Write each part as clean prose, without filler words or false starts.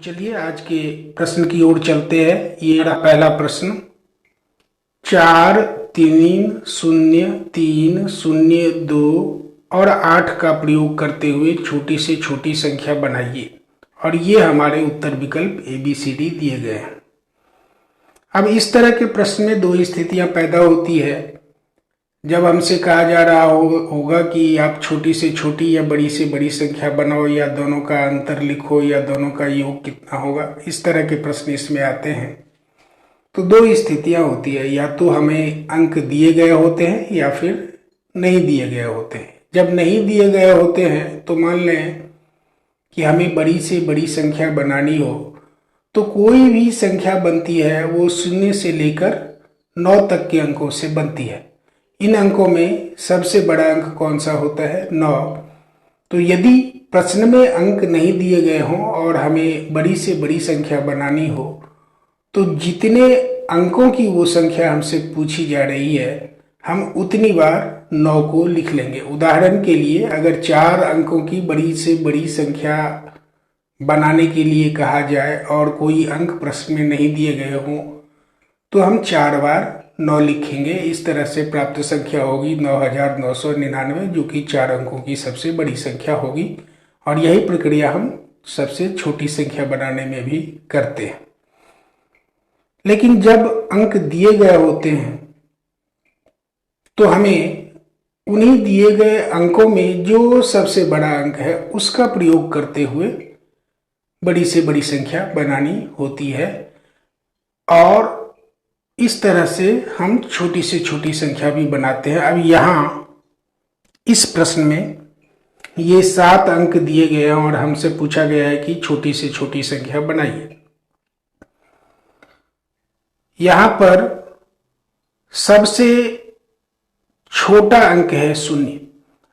चलिए आज के प्रश्न की ओर चलते हैं। ये रहा पहला प्रश्न। 4, 3, 0, 3, 0, 2 और 8 का प्रयोग करते हुए छोटी से छोटी संख्या बनाइए और ये हमारे उत्तर विकल्प ABCD दिए गए हैं। अब इस तरह के प्रश्न में दो स्थितियां पैदा होती है। जब हमसे कहा जा रहा होगा कि आप छोटी से छोटी या बड़ी से बड़ी संख्या बनाओ या दोनों का अंतर लिखो या दोनों का योग कितना होगा, इस तरह के प्रश्न इसमें आते हैं। तो दो स्थितियां होती है, या तो हमें अंक दिए गए होते हैं या फिर नहीं दिए गए होते हैं। जब नहीं दिए गए होते हैं तो मान लें कि हमें बड़ी से बड़ी संख्या बनानी हो, तो कोई भी संख्या बनती है वो 0 से लेकर 9 तक के अंकों से बनती है। इन अंकों में सबसे बड़ा अंक कौन सा होता है? 9। तो यदि प्रश्न में अंक नहीं दिए गए हों और हमें बड़ी से बड़ी संख्या बनानी हो, तो जितने अंकों की वो संख्या हमसे पूछी जा रही है, हम उतनी बार 9 को लिख लेंगे। उदाहरण के लिए अगर 4 अंकों की बड़ी से बड़ी संख्या बनाने के लिए कहा जाए और कोई अंक प्रश्न में नहीं दिए गए हों, तो हम 4 बार 9 लिखेंगे। इस तरह से प्राप्त संख्या होगी 9999, जो कि 4 अंकों की सबसे बड़ी संख्या होगी। और यही प्रक्रिया हम सबसे छोटी संख्या बनाने में भी करते हैं। लेकिन जब अंक दिए गए होते हैं तो हमें उन्हीं दिए गए अंकों में जो सबसे बड़ा अंक है उसका प्रयोग करते हुए बड़ी से बड़ी संख्या बनानी होती है। और इस तरह से हम छोटी से छोटी संख्या भी बनाते हैं। अब यहाँ इस प्रश्न में ये 7 अंक दिए गए हैं और हमसे पूछा गया है कि छोटी से छोटी संख्या बनाइए। यहाँ पर सबसे छोटा अंक है 0।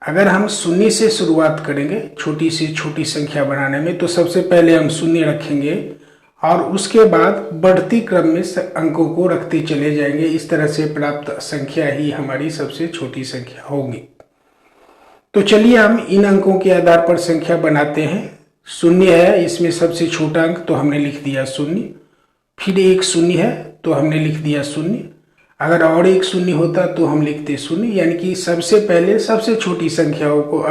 अगर हम 0 से शुरुआत करेंगे छोटी से छोटी संख्या बनाने में, तो सबसे पहले हम 0 रखेंगे और उसके बाद बढ़ती क्रम में अंकों को रखते चले जाएंगे। इस तरह से प्राप्त संख्या ही हमारी सबसे छोटी संख्या होगी। तो चलिए हम इन अंकों के आधार पर संख्या बनाते हैं। 0 है, इसमें सबसे छोटा अंक, तो हमने लिख दिया 0। फिर एक 0 है तो हमने लिख दिया 0। अगर और एक 0 होता तो हम लिखते 0। यानी कि सबसे पहले सबसे छोटी संख्याओं को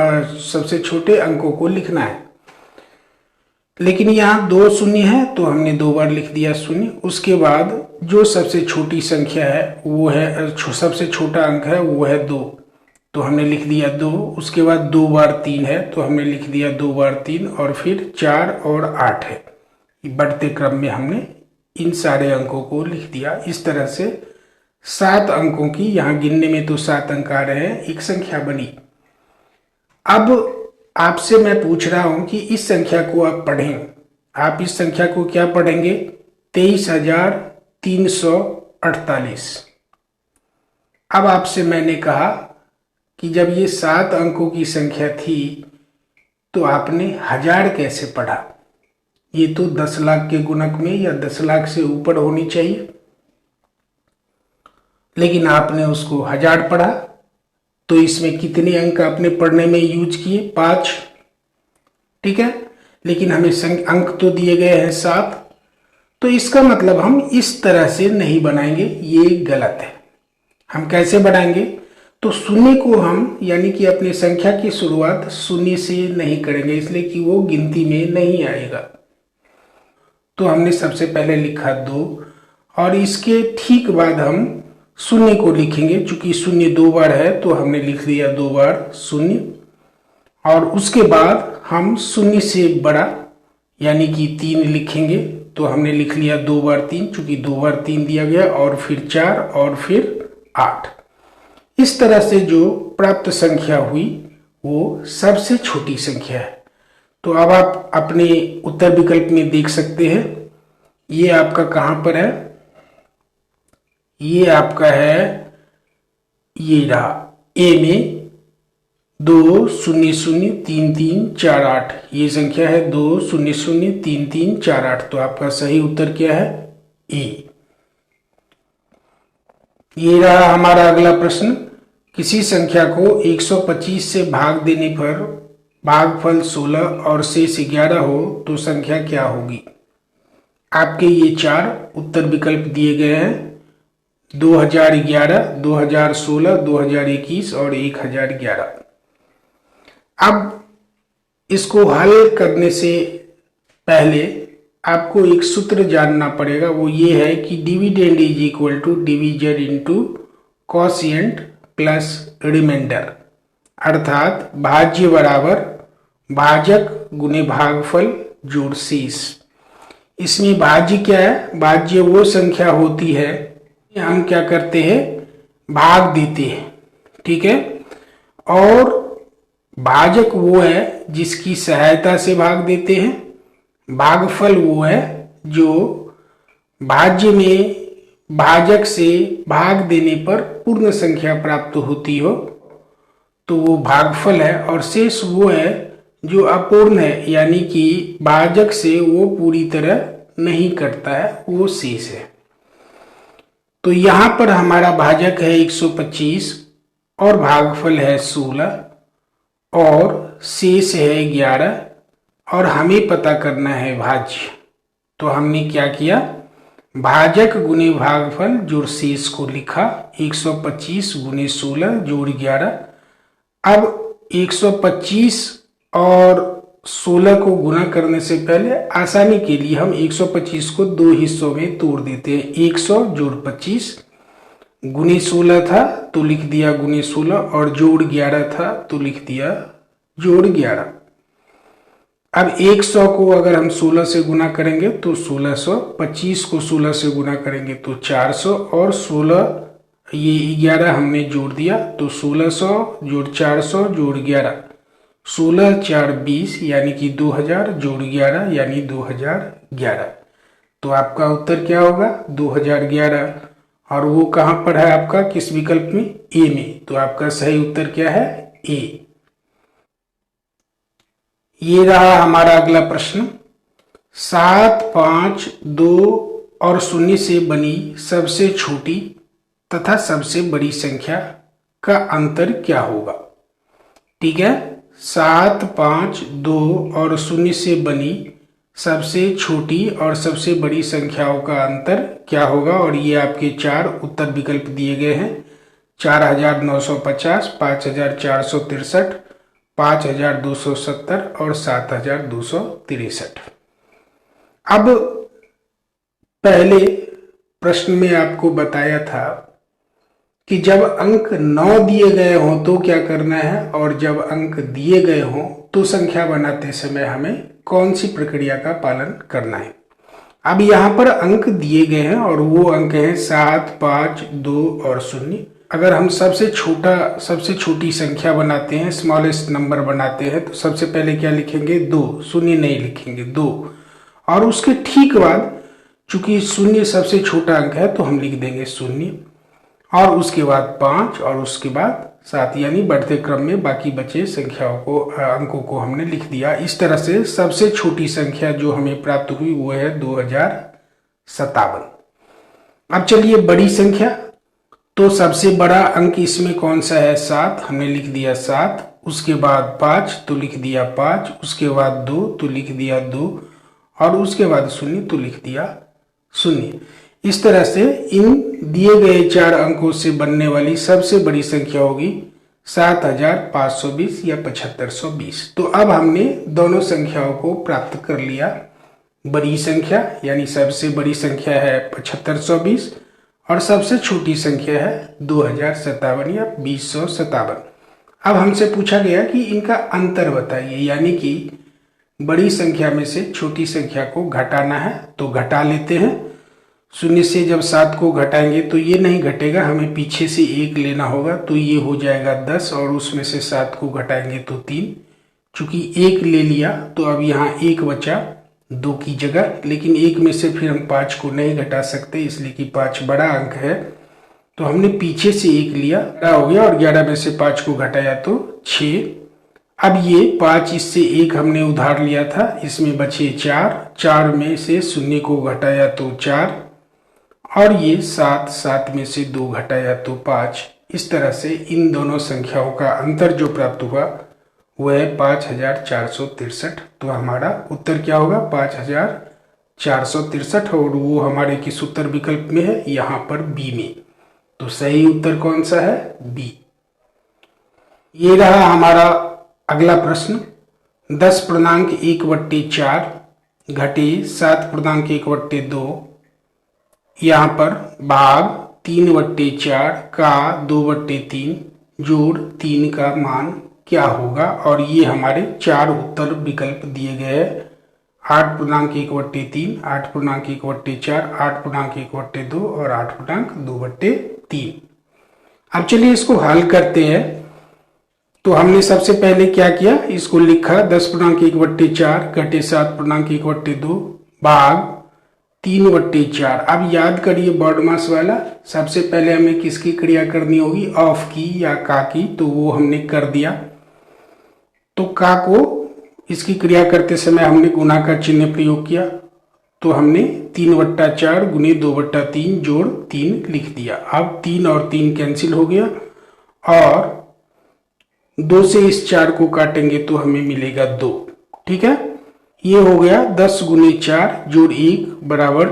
सबसे छोटे अंकों को लिखना है। लेकिन यहाँ 2 0 है तो हमने 2 बार लिख दिया 0। उसके बाद जो सबसे छोटी संख्या है वो है सबसे छोटा अंक है वो है 2, तो हमने लिख दिया 2। उसके बाद 2 बार 3 है तो हमने लिख दिया 2 बार 3। और फिर 4 और 8 है। बढ़ते क्रम में हमने इन सारे अंकों को लिख दिया। इस तरह से 7 अंकों की, यहाँ गिनने में तो 7 अंक आ रहे हैं, एक संख्या बनी। अब आपसे मैं पूछ रहा हूं कि इस संख्या को आप पढ़ें। आप इस संख्या को क्या पढ़ेंगे? 23,348। अब आपसे मैंने कहा कि जब ये 7 अंकों की संख्या थी तो आपने 1000 कैसे पढ़ा? ये तो 10 लाख के गुणक में या 10 लाख से ऊपर होनी चाहिए, लेकिन आपने उसको 1000 पढ़ा। तो इसमें कितने अंक आपने पढ़ने में यूज किए? 5। ठीक है, लेकिन हमें अंक तो दिए गए हैं 7। तो इसका मतलब हम इस तरह से नहीं बनाएंगे, ये गलत है। हम कैसे बनाएंगे? तो 0 को हम, यानी कि अपनी संख्या की शुरुआत 0 से नहीं करेंगे, इसलिए कि वो गिनती में नहीं आएगा। तो हमने सबसे पहले लिखा 2 और इसके ठीक बाद हम 0 को लिखेंगे। चूंकि 0 2 बार है तो हमने लिख दिया 2 बार 0। और उसके बाद हम 0 से बड़ा यानी कि 3 लिखेंगे, तो हमने लिख लिया 2 बार 3, चूंकि 2 बार 3 दिया गया। और फिर 4 और फिर 8। इस तरह से जो प्राप्त संख्या हुई वो सबसे छोटी संख्या है। तो अब आप अपने उत्तर विकल्प में देख सकते हैं, ये आपका कहां पर है? ये आपका है, ये रहा ए में 2003348। ये संख्या है 2003348। तो आपका सही उत्तर क्या है? ए। ये रहा हमारा अगला प्रश्न। किसी संख्या को 125 से भाग देने पर भागफल 16 और शेष 11 हो तो संख्या क्या होगी? आपके ये 4 उत्तर विकल्प दिए गए हैं, 2011, 2016, 2021 और 1011। अब इसको हल करने से पहले आपको एक सूत्र जानना पड़ेगा, वो ये है कि dividend is equal to division into quotient plus remainder, अर्थात भाज्य बराबर भाजक गुने भागफल जोड़ शेष। इसमें भाज्य क्या है? भाज्य वो संख्या होती है हम क्या करते हैं, भाग देते हैं, ठीक है। और भाजक वो है जिसकी सहायता से भाग देते हैं, भागफल वो है जो भाज्य में भाजक से भाग देने पर पूर्ण संख्या प्राप्त होती हो तो वो भागफल है, और शेष वो है जो अपूर्ण है, यानी कि भाजक से वो पूरी तरह नहीं कटता है, वो शेष है। तो यहां पर हमारा भाजक है 125 और भागफल है 16 और शेष है 11, और हमें पता करना है भाज्य। तो हमने क्या किया, भाजक गुने भागफल जोड़ शेष को लिखा, 125 गुने 16 जोड़ 11। अब 125 और 16 को गुना करने से पहले आसानी के लिए हम 125 को 2 हिस्सों में तोड़ देते हैं। 100 जोड़ 25 गुने 16 था तो लिख दिया गुने 16, और जोड़ 11 था तो लिख दिया जोड़ 11। अब 100 को अगर हम 16 से गुना करेंगे तो 1600, 25 को 16 से गुना करेंगे तो 400, और 16 ये 11 हमने जोड़ दिया तो 1600 जोड़ 400 जोड़ 11, 16 4 20 यानी कि 2000 जोड़ 11 यानी 2011। तो आपका उत्तर क्या होगा, 2011। और वो कहाँ पर है आपका, किस विकल्प में, ए में। तो आपका सही उत्तर क्या है, ए। ये रहा हमारा अगला प्रश्न। 7, 5, 2 और 0 से बनी सबसे छोटी तथा सबसे बड़ी संख्या का अंतर क्या होगा। ठीक है, 7, 5, 2 और 0 से बनी सबसे छोटी और सबसे बड़ी संख्याओं का अंतर क्या होगा। और ये आपके 4 उत्तर विकल्प दिए गए हैं, 4950, 5463, 5270 और 7263। अब पहले प्रश्न में आपको बताया था कि जब अंक 9 दिए गए हों तो क्या करना है, और जब अंक दिए गए हों तो संख्या बनाते समय हमें कौन सी प्रक्रिया का पालन करना है। अब यहाँ पर अंक दिए गए हैं और वो अंक हैं 7, 5, 2 और 0। अगर हम सबसे छोटी संख्या बनाते हैं, स्मॉलेस्ट नंबर बनाते हैं, तो सबसे पहले क्या लिखेंगे, 2, 0 नहीं लिखेंगे, 2। और उसके ठीक बाद चूंकि 0 सबसे छोटा अंक है तो हम लिख देंगे 0, और उसके बाद 5 और उसके बाद 7, यानी बढ़ते क्रम में बाकी बचे संख्याओं को, अंकों को हमने लिख दिया। इस तरह से सबसे छोटी संख्या जो हमें प्राप्त हुई वो है 2057। अब चलिए बड़ी संख्या, तो सबसे बड़ा अंक इसमें कौन सा है, 7, हमने लिख दिया 7। उसके बाद 5 तो लिख दिया 5, उसके बाद 2 तो लिख दिया 2, और उसके बाद 0 तो लिख दिया 0। इस तरह से इन दिए गए 4 अंकों से बनने वाली सबसे बड़ी संख्या होगी 7520 या 7520। तो अब हमने दोनों संख्याओं को प्राप्त कर लिया। बड़ी संख्या यानी सबसे बड़ी संख्या है 7520 और सबसे छोटी संख्या है 2057 या 2057। अब हमसे पूछा गया कि इनका अंतर बताइए, यानी कि बड़ी संख्या में से छोटी संख्या को घटाना है तो घटा लेते हैं। 0 से जब 7 को घटाएंगे तो ये नहीं घटेगा, हमें पीछे से 1 लेना होगा, तो ये हो जाएगा 10, और उसमें से 7 को घटाएंगे तो 3। चूंकि 1 ले लिया तो अब यहाँ 1 बचा 2 की जगह, लेकिन 1 में से फिर हम 5 को नहीं घटा सकते, इसलिए कि 5 बड़ा अंक है, तो हमने पीछे से 1 लिया, बड़ा हो गया, और 11 में से 5 को घटाया तो 6। अब ये 5 इससे 1 हमने उधार लिया था, इसमें बचे 4 में से 0 को घटाया तो 4, और ये 7 में से 2 घटाया तो 5। इस तरह से इन दोनों संख्याओं का अंतर जो प्राप्त हुआ वो है 5463। तो हमारा उत्तर क्या होगा, 463 और वो हमारे किस उत्तर विकल्प में है, यहाँ पर बी में। तो सही उत्तर कौन सा है, बी। ये रहा हमारा अगला प्रश्न। 10.1/4 घटे 7.1/2 यहाँ पर भाग 3/4 का 2/3 जोड़ 3 का मान क्या होगा। और ये हमारे 4 उत्तर विकल्प दिए गए हैं, 8.1/3, 8.1/4, 8.1/2 और 8.2/3। अब चलिए इसको हल करते हैं। तो हमने सबसे पहले क्या किया, इसको लिखा 10.1/4 घटे 7.1/2 भाग 3/4। अब याद करिए बॉडमास वाला, सबसे पहले हमें किसकी क्रिया करनी होगी, ऑफ की या का की, तो वो हमने कर दिया। तो का को इसकी क्रिया करते समय हमने गुना का चिन्ह प्रयोग किया, तो हमने 3/4 गुने 2/3 जोड़ 3 लिख दिया। अब 3 और 3 कैंसिल हो गया और 2 से इस 4 को काटेंगे तो हमें मिलेगा 2। ठीक है, ये हो गया 10 गुने 4 जोड़ 1 बराबर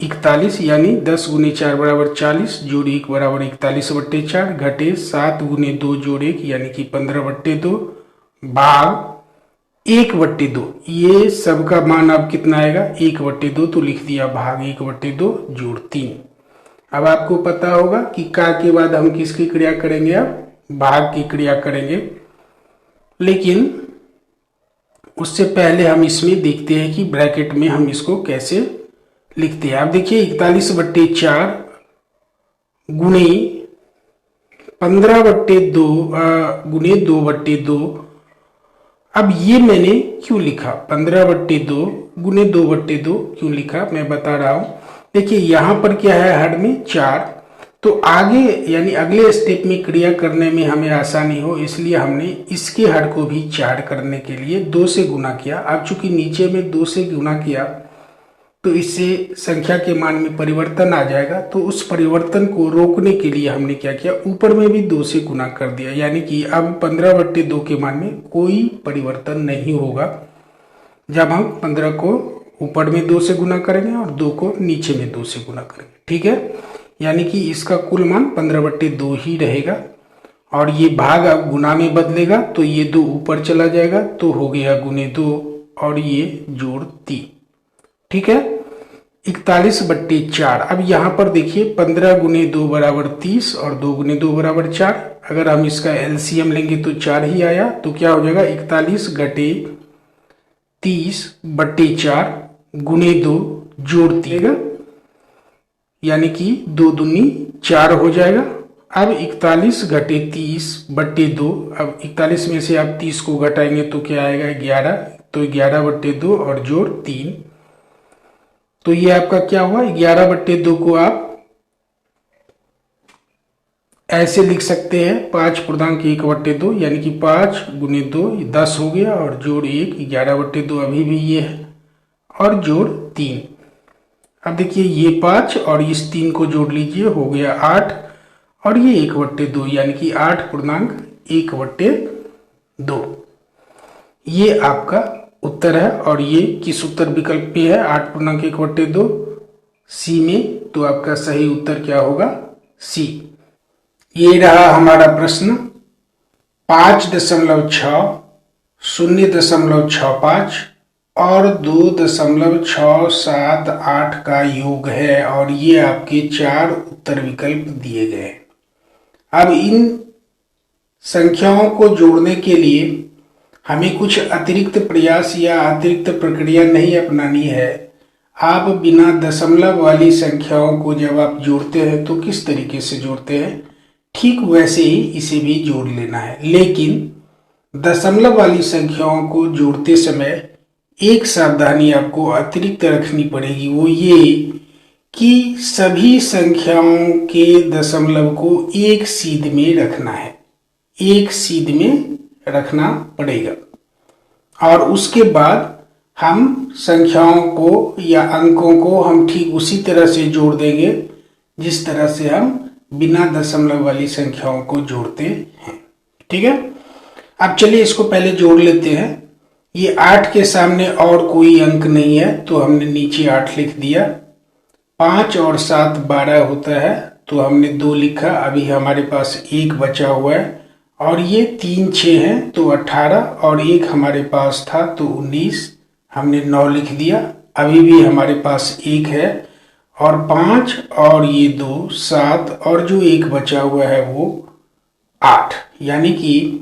41, यानी 10 गुने 4 बराबर 40 जोड़ 1 बराबर 41/4 घटे 7 गुने 2 जोड़ 1 यानी कि 15/2 भाग 1/2। ये सबका मान अब कितना आएगा, 1/2, तो लिख दिया भाग 1/2 जोड़ 3। अब आपको पता होगा कि का के बाद हम किसकी क्रिया करेंगे, अब भाग की क्रिया करेंगे। लेकिन उससे पहले हम इसमें देखते हैं कि ब्रैकेट में हम इसको कैसे लिखते हैं। अब देखिए 41/4 गुणे 15/2 गुणे 2/2। अब ये मैंने क्यों लिखा 15/2 गुने 2/2 क्यों लिखा, मैं बता रहा हूं। देखिए यहां पर क्या है, हर में 4, तो आगे यानी अगले स्टेप में क्रिया करने में हमें आसानी हो, इसलिए हमने इसके हर को भी 4 करने के लिए 2 से गुना किया। अब चूंकि नीचे में 2 से गुना किया तो इससे संख्या के मान में परिवर्तन आ जाएगा, तो उस परिवर्तन को रोकने के लिए हमने क्या किया, ऊपर में भी 2 से गुना कर दिया, यानी कि अब 15/2 के मान में कोई परिवर्तन नहीं होगा जब हम 15 को ऊपर में 2 से गुना करेंगे और 2 को नीचे में 2 से गुना करेंगे। ठीक है, यानी कि इसका कुल मान 15/2 ही रहेगा। और ये भाग अब गुना में बदलेगा, तो ये 2 ऊपर चला जाएगा, तो हो गया गुने 2 और ये जोड़ 3। ठीक है, 41/4। अब यहां पर देखिए 15 गुने 2 बराबर 30 और 2 गुने 2 बराबर 4। अगर हम इसका एलसीएम लेंगे तो 4 ही आया, तो क्या हो जाएगा 41 घटे 30/4 गुने 2 जोड़ 3, यानी कि 2 दूनी 4 हो जाएगा। अब 41 घटे 30/2, अब 41 में से आप 30 को घटाएंगे तो क्या आएगा 11, तो 11/2 और जोड़ 3, तो ये आपका क्या हुआ 11/2 को आप ऐसे लिख सकते हैं 5.1/2, यानी कि 5 गुने 2 10 हो गया और जोड़ 1 11/2 अभी भी ये है और जोड़ 3। अब देखिए ये 5 और इस 3 को जोड़ लीजिए, हो गया 8 और ये 1/2, यानी कि 8.1/2। ये आपका उत्तर है और ये किस उत्तर विकल्प पे है, 8.1/2 सी में। तो आपका सही उत्तर क्या होगा, सी। ये रहा हमारा प्रश्न। 5.6, 0.65 और 2.678 का योग है और ये आपके 4 उत्तर विकल्प दिए गए। अब इन संख्याओं को जोड़ने के लिए हमें कुछ अतिरिक्त प्रयास या अतिरिक्त प्रक्रिया नहीं अपनानी है। आप बिना दशमलव वाली संख्याओं को जब आप जोड़ते हैं तो किस तरीके से जोड़ते हैं, ठीक वैसे ही इसे भी जोड़ लेना है। लेकिन दशमलव वाली संख्याओं को जोड़ते समय एक सावधानी आपको अतिरिक्त रखनी पड़ेगी, वो ये कि सभी संख्याओं के दशमलव को एक सीध में रखना है, एक सीध में रखना पड़ेगा। और उसके बाद हम संख्याओं को या अंकों को हम ठीक उसी तरह से जोड़ देंगे जिस तरह से हम बिना दशमलव वाली संख्याओं को जोड़ते हैं। ठीक है, अब चलिए इसको पहले जोड़ लेते हैं। ये 8 के सामने और कोई अंक नहीं है तो हमने नीचे 8 लिख दिया। 5 और 7 12 होता है तो हमने 2 लिखा। अभी हमारे पास 1 बचा हुआ है और ये 3 6 है तो 18 और 1 हमारे पास था तो 19, हमने 9 लिख दिया। अभी भी हमारे पास 1 है और 5 और ये 2 7 और जो 1 बचा हुआ है वो 8। यानी कि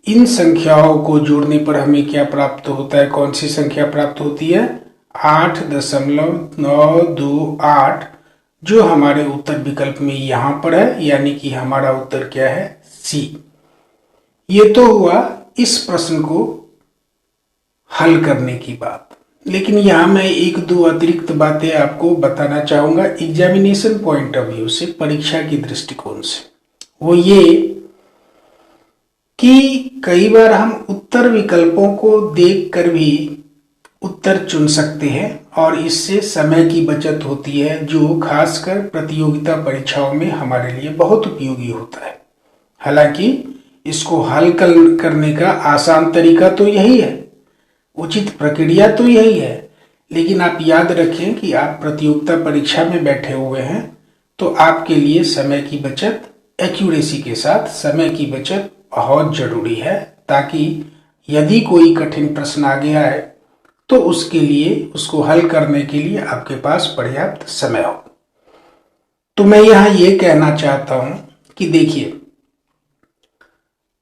इन संख्याओं को जोड़ने पर हमें क्या प्राप्त होता है, कौन सी संख्या प्राप्त होती है? 8.928, जो हमारे उत्तर विकल्प में यहां पर है। यानी कि हमारा उत्तर क्या है? सी। ये तो हुआ इस प्रश्न को हल करने की बात। लेकिन यहां मैं 1-2 अतिरिक्त बातें आपको बताना चाहूंगा एग्जामिनेशन पॉइंट ऑफ व्यू से, परीक्षा की दृष्टिकोण से। वो ये कि कई बार हम उत्तर विकल्पों को देखकर भी उत्तर चुन सकते हैं और इससे समय की बचत होती है, जो खासकर प्रतियोगिता परीक्षाओं में हमारे लिए बहुत उपयोगी होता है। हालांकि इसको हल करने का आसान तरीका तो यही है, उचित प्रक्रिया तो यही है, लेकिन आप याद रखें कि आप प्रतियोगिता परीक्षा में बैठे हुए हैं तो आपके लिए समय की बचत, एक्यूरेसी के साथ समय की बचत बहुत जरूरी है, ताकि यदि कोई कठिन प्रश्न आगे आए तो उसके लिए, उसको हल करने के लिए आपके पास पर्याप्त समय हो। तो मैं यहां यह कहना चाहता हूं कि देखिए,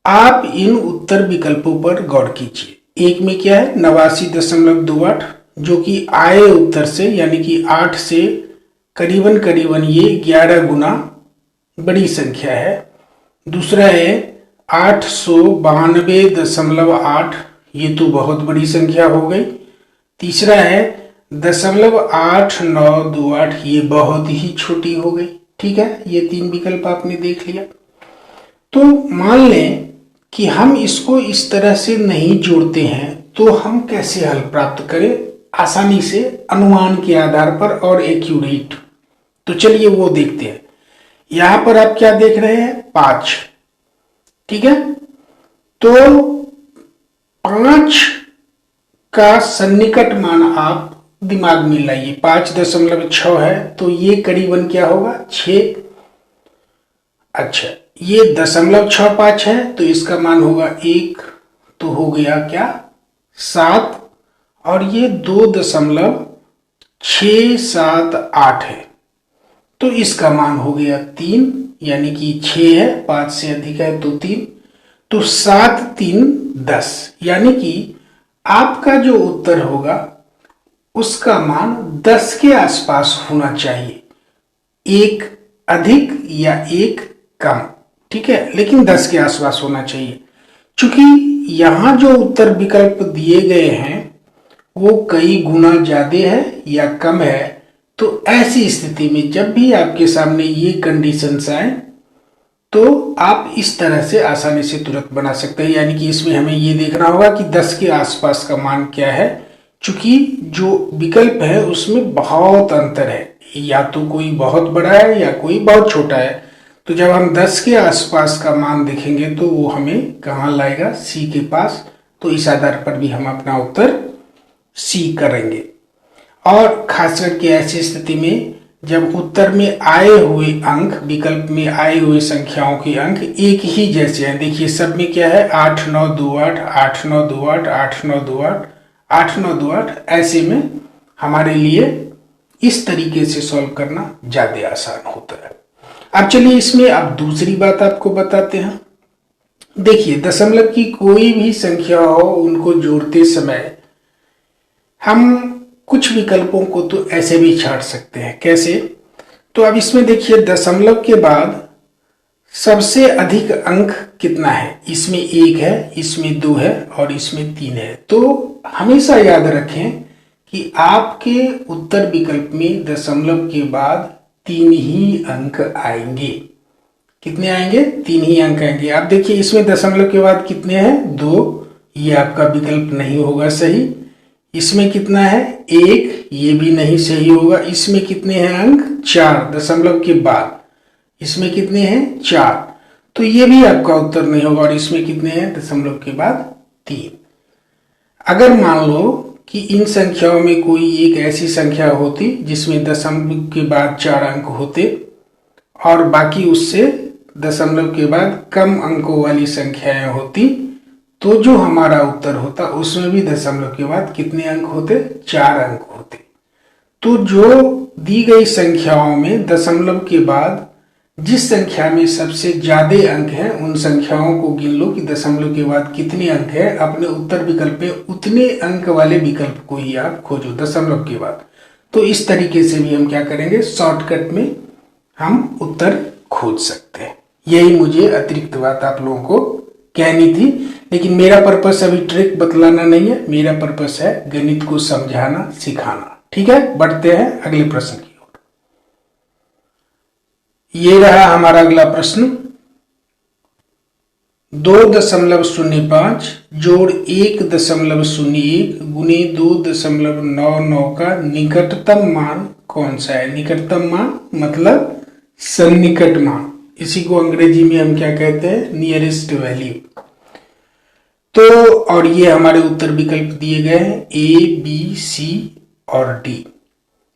आप इन उत्तर विकल्पों पर गौर कीजिए। एक में क्या है? 89.28, जो कि आए उत्तर से, यानी कि 8 से करीबन करीबन ये 11 गुना बड़ी संख्या है। दूसरा है 892.8, ये तो बहुत बड़ी संख्या हो गई। तीसरा है 0.8928, ये बहुत ही छोटी हो गई। ठीक है, ये 3 विकल्प आपने देख लिया। तो मान लें कि हम इसको इस तरह से नहीं जोड़ते हैं तो हम कैसे हल प्राप्त करें आसानी से, अनुमान के आधार पर और एक्यूरेट। तो चलिए वो देखते हैं। यहां पर आप क्या देख रहे हैं? 5। ठीक है, तो 5 का सन्निकट मान आप दिमाग में लाइए। 5.6 है तो ये करीबन क्या होगा? 6। अच्छा, ये 0.65 है तो इसका मान होगा 1, तो हो गया क्या? 7। और ये 2.678 है तो इसका मान हो गया 3, यानी कि 6 है, 5 से अधिक है तो 3, तो 7 3 10, यानी कि आपका जो उत्तर होगा उसका मान 10 के आसपास होना चाहिए, 1 अधिक या 1 कम। ठीक है, लेकिन 10 के आसपास होना चाहिए। चूंकि यहां जो उत्तर विकल्प दिए गए हैं वो कई गुना ज्यादा है या कम है, तो ऐसी स्थिति में जब भी आपके सामने ये कंडीशंस आए तो आप इस तरह से आसानी से तुरंत बना सकते हैं। यानी कि इसमें हमें ये देखना होगा कि 10 के आसपास का मान क्या है, चूंकि जो विकल्प है उसमें बहुत अंतर है, या तो कोई बहुत बड़ा है या कोई बहुत छोटा है। तो जब हम 10 के आसपास का मान देखेंगे तो वो हमें कहाँ लाएगा? सी के पास। तो इस आधार पर भी हम अपना उत्तर सी करेंगे। और खास करके ऐसी स्थिति में जब उत्तर में आए हुए अंक, विकल्प में आए हुए संख्याओं के अंक एक ही जैसे हैं। देखिए सब में क्या है? 8928, 8928, 8928, 8928। ऐसे में हमारे लिए इस तरीके से सॉल्व करना ज्यादा आसान होता है। अब चलिए इसमें अब दूसरी बात आपको बताते हैं। देखिए, दशमलव की कोई भी संख्या हो, उनको जोड़ते समय हम कुछ विकल्पों को तो ऐसे भी छांट सकते हैं। कैसे? तो अब इसमें देखिए, दशमलव के बाद सबसे अधिक अंक कितना है? इसमें 1 है, इसमें 2 है और इसमें 3 है। तो हमेशा याद रखें कि आपके उत्तर विकल्प में दशमलव के बाद 3 ही अंक आएंगे। कितने आएंगे? 3 ही अंक आएंगे। आप देखिए इसमें दशमलव के बाद कितने हैं? 2, ये आपका विकल्प नहीं होगा सही। इसमें कितना है? 1, ये भी नहीं सही होगा। इसमें कितने हैं अंक? 4 दशमलव के बाद। इसमें कितने हैं? 4, तो ये भी आपका उत्तर नहीं होगा। और इसमें कितने हैं? दशमलव के बाद 3। अगर मान लो कि इन संख्याओं में कोई एक ऐसी संख्या होती जिसमें दशमलव के बाद 4 अंक होते और बाकी उससे दशमलव के बाद कम अंकों वाली संख्याएं होती, तो जो हमारा उत्तर होता उसमें भी दशमलव के बाद कितने अंक होते? 4 अंक होते। तो जो दी गई संख्याओं में दशमलव के बाद जिस संख्या में सबसे ज्यादा अंक हैं उन संख्याओं को गिन लो कि दशमलव के बाद कितने अंक है। अपने उत्तर विकल्प में उतने अंक वाले विकल्प को ही आप खोजो दशमलव के बाद। तो इस तरीके से भी हम क्या करेंगे, शॉर्टकट में हम उत्तर खोज सकते हैं। यही मुझे अतिरिक्त बात आप लोगों को कहनी थी, लेकिन मेरा पर्पस अभी ट्रिक बतलाना नहीं है, मेरा पर्पस है गणित को समझाना, सिखाना। ठीक है, बढ़ते हैं अगले प्रश्न की ओर। ये रहा हमारा अगला प्रश्न। 2.05 जोड़ 1.01 गुने 2.99 का निकटतम मान कौन सा है? निकटतम मान मतलब सन्निकट मान, इसी को अंग्रेजी में हम क्या कहते हैं? Nearest value. तो और ये हमारे उत्तर विकल्प दिए गए हैं A, B, C और D।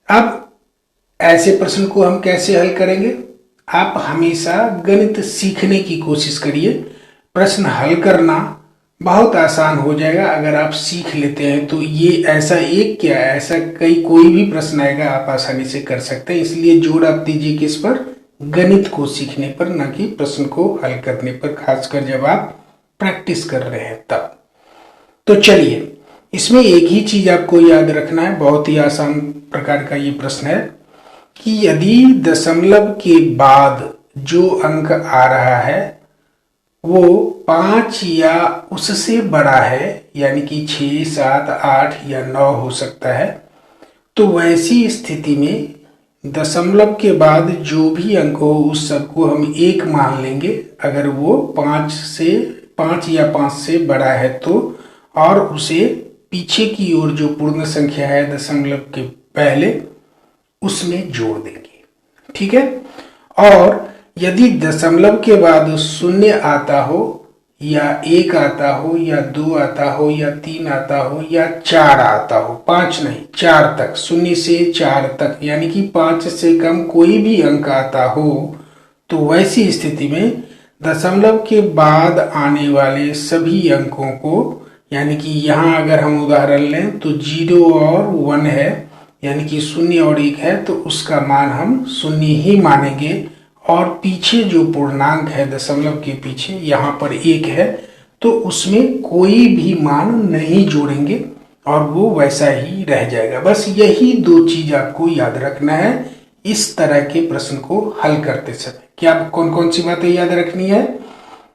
अब ऐसे प्रश्न को हम कैसे हल करेंगे? आप हमेशा गणित सीखने की कोशिश करिए। प्रश्न हल करना बहुत आसान हो जाएगा अगर आप सीख लेते हैं। तो ये ऐसा एक क्या है, ऐसा कोई भी प्रश्न आएगा आप आसानी से कर सकते हैं। इसलिए जोर आप दीजिए किस पर? गणित को सीखने पर, ना कि प्रश्न को हल करने पर, खासकर जब आप प्रैक्टिस कर रहे हैं तब। तो चलिए, इसमें एक ही चीज आपको याद रखना है, बहुत ही आसान प्रकार का ये प्रश्न है कि यदि दशमलव के बाद जो अंक आ रहा है वो 5 या उससे बड़ा है, यानी कि 6, 7, 8 या 9 हो सकता है, तो वैसी स्थिति में दशमलव के बाद जो भी अंक हो उस सबको हम 1 मान लेंगे अगर वो 5 या 5 से बड़ा है तो, और उसे पीछे की ओर जो पूर्ण संख्या है दशमलव के पहले उसमें जोड़ देंगे। ठीक है, और यदि दशमलव के बाद 0 आता हो या 1 आता हो या 2 आता हो या 3 आता हो या 4 आता हो, 5 नहीं 4 तक, 0 से 4 तक, यानी कि 5 से कम कोई भी अंक आता हो, तो वैसी स्थिति में दशमलव के बाद आने वाले सभी अंकों को, यानी कि यहाँ अगर हम उदाहरण लें तो 0 और 1 है, यानी कि 0 और 1 है, तो उसका मान हम 0 ही मानेंगे। और पीछे जो पूर्णांक है दशमलव के पीछे, यहाँ पर 1 है, तो उसमें कोई भी मान नहीं जोड़ेंगे और वो वैसा ही रह जाएगा। बस यही 2 चीज आपको याद रखना है इस तरह के प्रश्न को हल करते समय। क्या कौन कौन सी बातें याद रखनी है?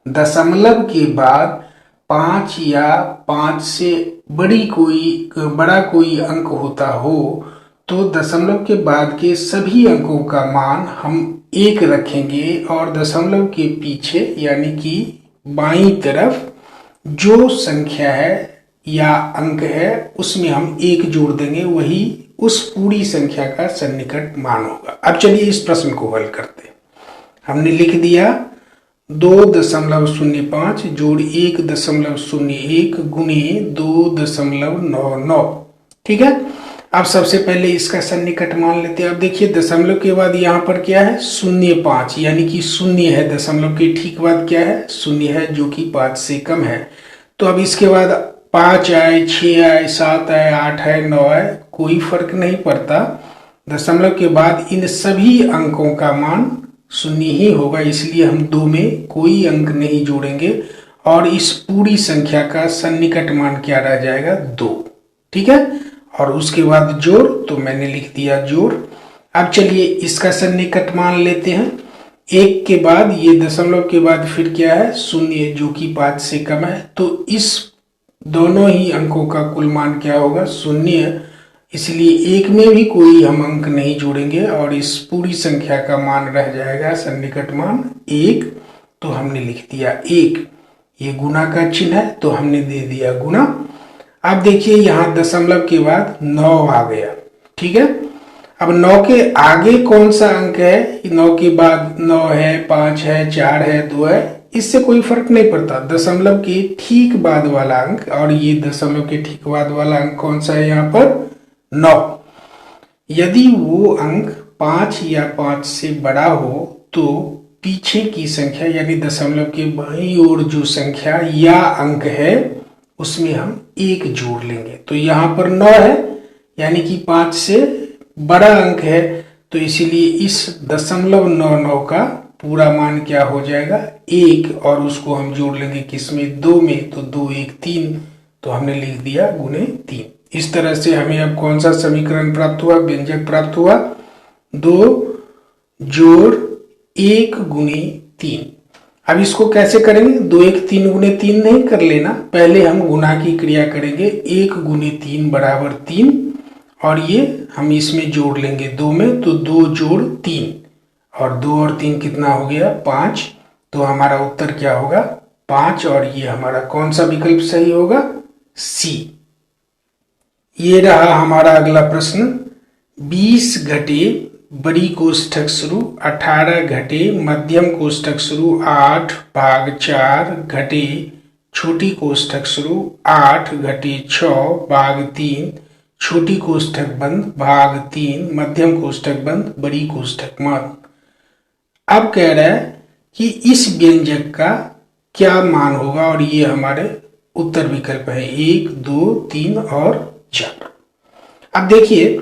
दशमलव के बाद 5 या 5 से बड़ा कोई अंक होता हो तो दशमलव के बाद के सभी अंकों का मान हम 1 रखेंगे और दशमलव के पीछे यानी कि बाईं तरफ जो संख्या है या अंक है उसमें हम 1 जोड़ देंगे, वही उस पूरी संख्या का सन्निकट मान होगा। अब चलिए इस प्रश्न को हल करते हैं। हमने लिख दिया 2.05 जोड़ 1.01 गुने 2.99। ठीक है, अब सबसे पहले इसका सन्निकट मान लेते हैं। अब देखिए दशमलव के बाद यहाँ पर क्या है? 0.5, यानी कि 0 है। दशमलव के ठीक बाद क्या है? 0 है, जो कि 5 से कम है। तो अब इसके बाद 5 आए, 6 आए, 7 आए, 8 आए, 9 आए, कोई फर्क नहीं पड़ता। दशमलव के बाद इन सभी अंकों का मान 0 ही होगा, इसलिए हम 2 में कोई अंक नहीं जोड़ेंगे और इस पूरी संख्या का सन्निकट मान क्या रह जाएगा? 2। ठीक है, और उसके बाद जोड़, तो मैंने लिख दिया जोड़। अब चलिए इसका सन्निकट मान लेते हैं। 1 के बाद ये दशमलव के बाद फिर क्या है? 0, जो कि 5 से कम है, तो इस दोनों ही अंकों का कुल मान क्या होगा? 0, इसलिए 1 में भी कोई हम अंक नहीं जोड़ेंगे और इस पूरी संख्या का मान रह जाएगा सन्निकट मान 1। तो हमने लिख दिया 1। ये गुना का चिन्ह है तो हमने दे दिया गुना। अब देखिए यहाँ दशमलव के बाद 9 आ गया। ठीक है, अब 9 के आगे कौन सा अंक है? 9 के बाद 9 है, 5 है, 4 है, 2 है, इससे कोई फर्क नहीं पड़ता। दशमलव के ठीक बाद वाला अंक, और ये दशमलव के ठीक बाद वाला अंक कौन सा है यहाँ पर? 9। यदि वो अंक 5 या 5 से बड़ा हो तो पीछे की संख्या यानी दशमलव के बाईं ओर जो संख्या या अंक है उसमें हम 1 जोड़ लेंगे। तो यहाँ पर 9 है यानी कि 5 से बड़ा अंक है, तो इसीलिए इस 0.99 का पूरा मान क्या हो जाएगा? 1, और उसको हम जोड़ लेंगे किसमें? 2 में, तो 2 1 3, तो हमने लिख दिया गुणे 3। इस तरह से हमें अब कौन सा समीकरण प्राप्त हुआ? व्यंजक प्राप्त हुआ 2 जोड़ 1 गुणे 3। अब इसको कैसे करेंगे? 2 1 3 गुणे 3 नहीं कर लेना, पहले हम गुणा की क्रिया करेंगे। 1 गुणे 3 बराबर 3, और ये हम इसमें जोड़ लेंगे 2 में, तो 2 जोड़ 3, और 2 और 3 कितना हो गया? 5। तो हमारा उत्तर क्या होगा? 5, और ये हमारा कौन सा विकल्प सही होगा? सी। ये रहा हमारा अगला प्रश्न। 20 घटे बड़ी कोष्ठक शुरू 18 घटे मध्यम कोष्ठक शुरू 8 भाग 4 घटे छोटी कोष्ठक शुरू 8 घटे 6 भाग 3 छोटी कोष्ठक बंद भाग 3 मध्यम कोष्ठक बंद बड़ी कोष्ठक मान। अब कह रहा है कि इस व्यंजक का क्या मान होगा, और ये हमारे उत्तर विकल्प है 1 2 3 और 4। अब देखिए,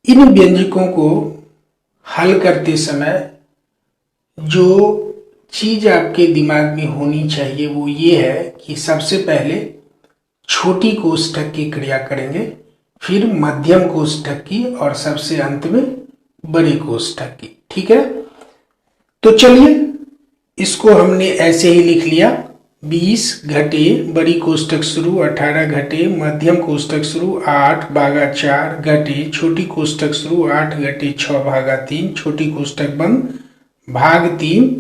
इन व्यंजकों को हल करते समय जो चीज आपके दिमाग में होनी चाहिए वो ये है कि सबसे पहले छोटी कोष्ठक की क्रिया करेंगे, फिर मध्यम कोष्ठक की, और सबसे अंत में बड़ी कोष्ठक की। ठीक है, तो चलिए इसको हमने ऐसे ही लिख लिया। 20 घटे बड़ी कोष्ठक शुरू 18 घटे मध्यम कोष्ठक शुरू 8 भागा 4 घटे छोटी कोष्ठक शुरू 8 घटे 6 भागा 3 छोटी कोष्ठक बंद भाग 3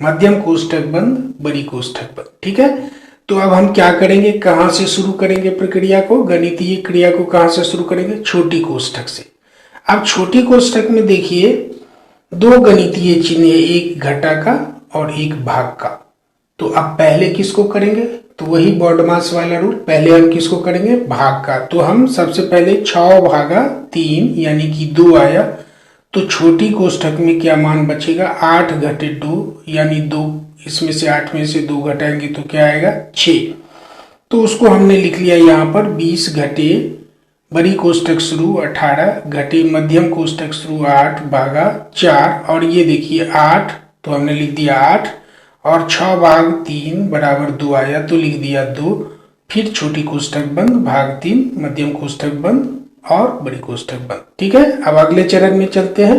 मध्यम कोष्ठक बंद बड़ी कोष्ठक बंद। ठीक है, तो अब हम क्या करेंगे? कहां से शुरू करेंगे प्रक्रिया को? गणितीय क्रिया को कहां से शुरू करेंगे? छोटी कोष्ठक से। अब छोटी कोष्ठक में देखिए 2 गणितीय चिन्ह है, एक घटा का और एक भाग का। तो अब पहले किसको करेंगे? तो वही बॉडमास वाला रूल, पहले हम किसको करेंगे? भाग का। तो हम सबसे पहले 6 भागा 3 यानी कि 2 आया, तो छोटी कोष्ठक में क्या मान बचेगा? 8 घटे 2 यानी 2, इसमें से 8 में से 2 घटाएंगे तो क्या आएगा? 6। तो उसको हमने लिख लिया यहाँ पर 20 घटे बड़ी कोष्ठक शुरू 18 घटे मध्यम कोष्ठक शुरू 8 भागा 4, और ये देखिए 8, तो हमने लिख दिया 8, और 6 भाग 3 बराबर 2 आया तो लिख दिया 2, फिर छोटी कोष्ठक बंद भाग 3 मध्यम कोष्ठक बंद और बड़ी कोष्ठक बंद। ठीक है, अब अगले चरण में चलते हैं।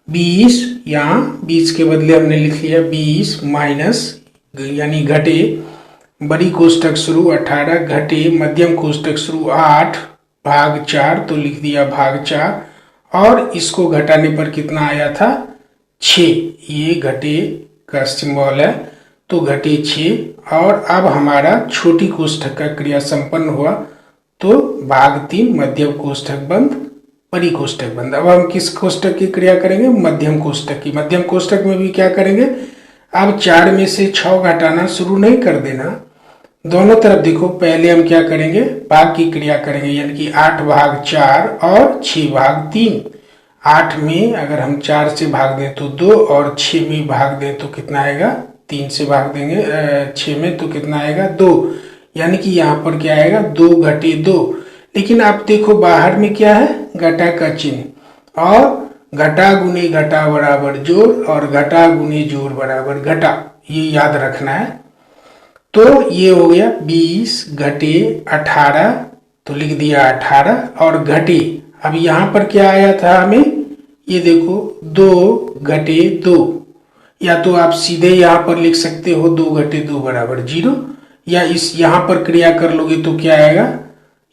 20, यहाँ 20 के बदले हमने लिख लिया 20 माइनस यानी घटे बड़ी कोष्ठक शुरू 18 घटे मध्यम कोष्ठक शुरू 8 भाग 4, तो लिख दिया भाग 4, और इसको घटाने पर कितना आया था? 6। ये घटे का सिंबल है, तो घटे 6, और अब हमारा छोटी कोष्ठक का क्रिया संपन्न हुआ, तो भाग 3 मध्यम कोष्ठक बंद बड़ी कोष्ठक बंद। अब हम किस कोष्ठक की क्रिया करेंगे? मध्यम कोष्ठक की। मध्यम कोष्ठक में भी क्या करेंगे? अब 4 में से 6 घटाना शुरू नहीं कर देना, दोनों तरफ देखो। पहले हम क्या करेंगे? भाग की क्रिया करेंगे, यानी कि 8 भाग 4 और 6 भाग 3। 8 में अगर हम 4 से भाग दें तो 2, और 6 में भाग दें तो कितना आएगा? 3 से भाग देंगे 6 में तो कितना आएगा? 2, यानी कि यहाँ पर क्या आएगा? 2 घटे 2। लेकिन आप देखो बाहर में क्या है? घटा का चिन्ह, और घटा गुने घटा बराबर जोड़, और घटा गुने जोड़ बराबर घटा, ये याद रखना है। तो ये हो गया 20 घटे 18, तो लिख दिया 18, और घटे अब यहाँ पर क्या आया था हमें? ये देखो 2 घटे 2, या तो आप सीधे यहाँ पर लिख सकते हो 2 घटे 2 बराबर 0, या इस यहाँ पर क्रिया कर लोगे तो क्या आएगा?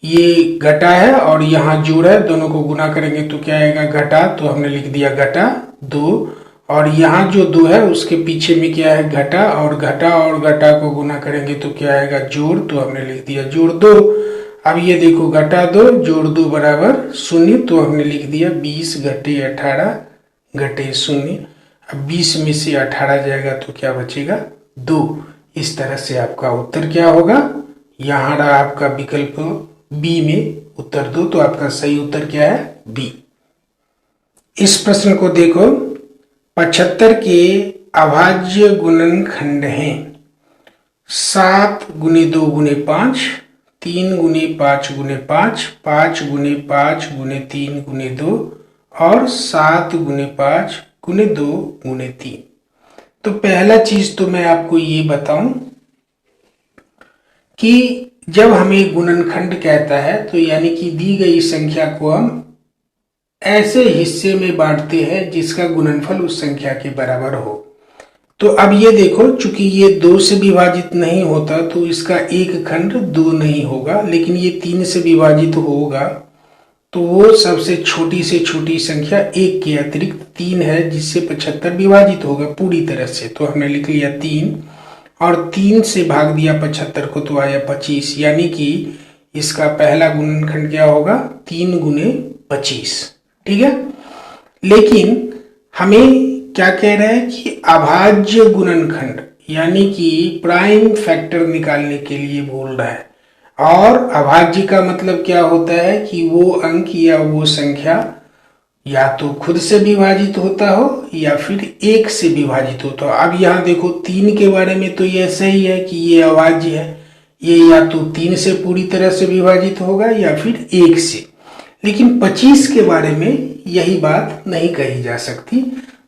ये घटा है और यहाँ जोड़ है, दोनों को गुना करेंगे तो क्या आएगा? घटा, तो हमने लिख दिया घटा 2, और यहाँ जो 2 है उसके पीछे में क्या है? घटा, और घटा को गुना करेंगे तो क्या आएगा? जोड़, तो हमने लिख दिया जोड़ 2। अब ये देखो घटा 2 जोड़ 2 बराबर 0, तो हमने लिख दिया 20 घटे 18 घटे 0। अब 20 में से 18 जाएगा तो क्या बचेगा? 2। इस तरह से आपका उत्तर क्या होगा? यहाँ रहा आपका विकल्प बी में उत्तर 2, तो आपका सही उत्तर क्या है? बी। इस प्रश्न को देखो, 75 के अभाज्य गुणनखंड हैं 7 गुने 2 गुने 5, 3 गुने 5 गुने 5, 5 गुने 5 गुने 3 गुने 2 और 7 गुने 5 गुने 2 गुने 3। तो पहला चीज तो मैं आपको ये बताऊं कि जब हमें गुणनखंड कहता है तो यानी कि दी गई संख्या को हम ऐसे हिस्से में बांटते हैं जिसका गुणनफल उस संख्या के बराबर हो। तो अब ये देखो, चूंकि ये 2 से विभाजित नहीं होता तो इसका एक खंड 2 नहीं होगा, लेकिन ये 3 से विभाजित होगा तो वो सबसे छोटी से छोटी संख्या 1 के अतिरिक्त 3 है, जिससे 75 विभाजित होगा पूरी तरह से। तो हमने लिख लिया 3 और 3 से भाग दिया 75 को तो आया 25, यानी कि इसका पहला गुणनखंड क्या होगा? 3 गुने 25। ठीक है, लेकिन हमें क्या कह रहा है कि अभाज्य गुणनखंड यानी कि प्राइम फैक्टर निकालने के लिए बोल रहा है। और अभाज्य का मतलब क्या होता है कि वो अंक या वो संख्या या तो खुद से विभाजित होता हो या फिर 1 से विभाजित होता हो। अब यहाँ देखो 3 के बारे में तो ये सही है कि ये अभाज्य है, ये या तो 3 से पूरी तरह से विभाजित होगा या फिर 1 से। लेकिन 25 के बारे में यही बात नहीं कही जा सकती।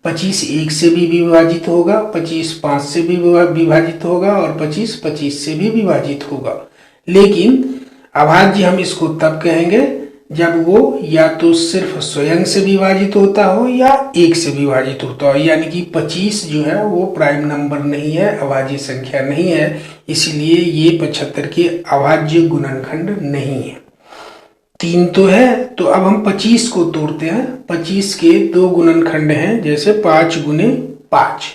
25 1 से भी विभाजित होगा, 25 5 से भी विभाजित होगा और 25 25 से भी विभाजित होगा। लेकिन अभाज्य हम इसको तब कहेंगे जब वो या तो सिर्फ स्वयं से विभाजित होता हो या 1 से विभाजित होता हो, यानी कि 25 जो है वो प्राइम नंबर नहीं है, अभाज्य संख्या नहीं है, इसलिए ये 75 के अभाज्य गुणनखंड नहीं है। 3 तो है, तो अब हम 25 को तोड़ते हैं। 25 के 2 गुणनखंड हैं, जैसे 5 गुने 5,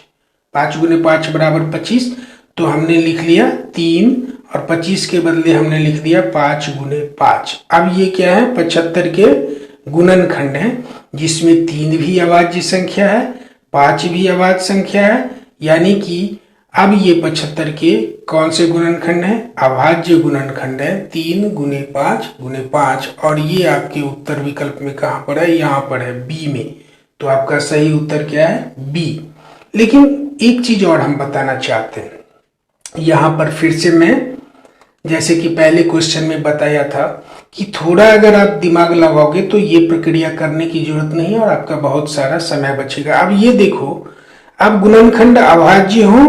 5 गुने 5 बराबर 25, तो हमने लिख लिया 3 और 25 के बदले हमने लिख दिया 5 गुने 5। अब ये क्या है? 75 के गुणनखंड है, जिसमें 3 भी अभाज्य संख्या है, 5 भी अभाज्य संख्या है, यानी कि अब ये 75 के कौन से गुणनखंड है? अभाज्य गुणनखंड है, 3 गुने 5 गुने 5। और ये आपके उत्तर विकल्प में कहां पर है? यहाँ पर है, बी में। तो आपका सही उत्तर क्या है? बी। लेकिन एक चीज और हम बताना चाहते हैं यहाँ पर, फिर से मैं जैसे कि पहले क्वेश्चन में बताया था कि थोड़ा अगर आप दिमाग लगाओगे तो ये प्रक्रिया करने की जरूरत नहीं है और आपका बहुत सारा समय बचेगा। अब ये देखो, अब गुणनखंड अभाज्य हो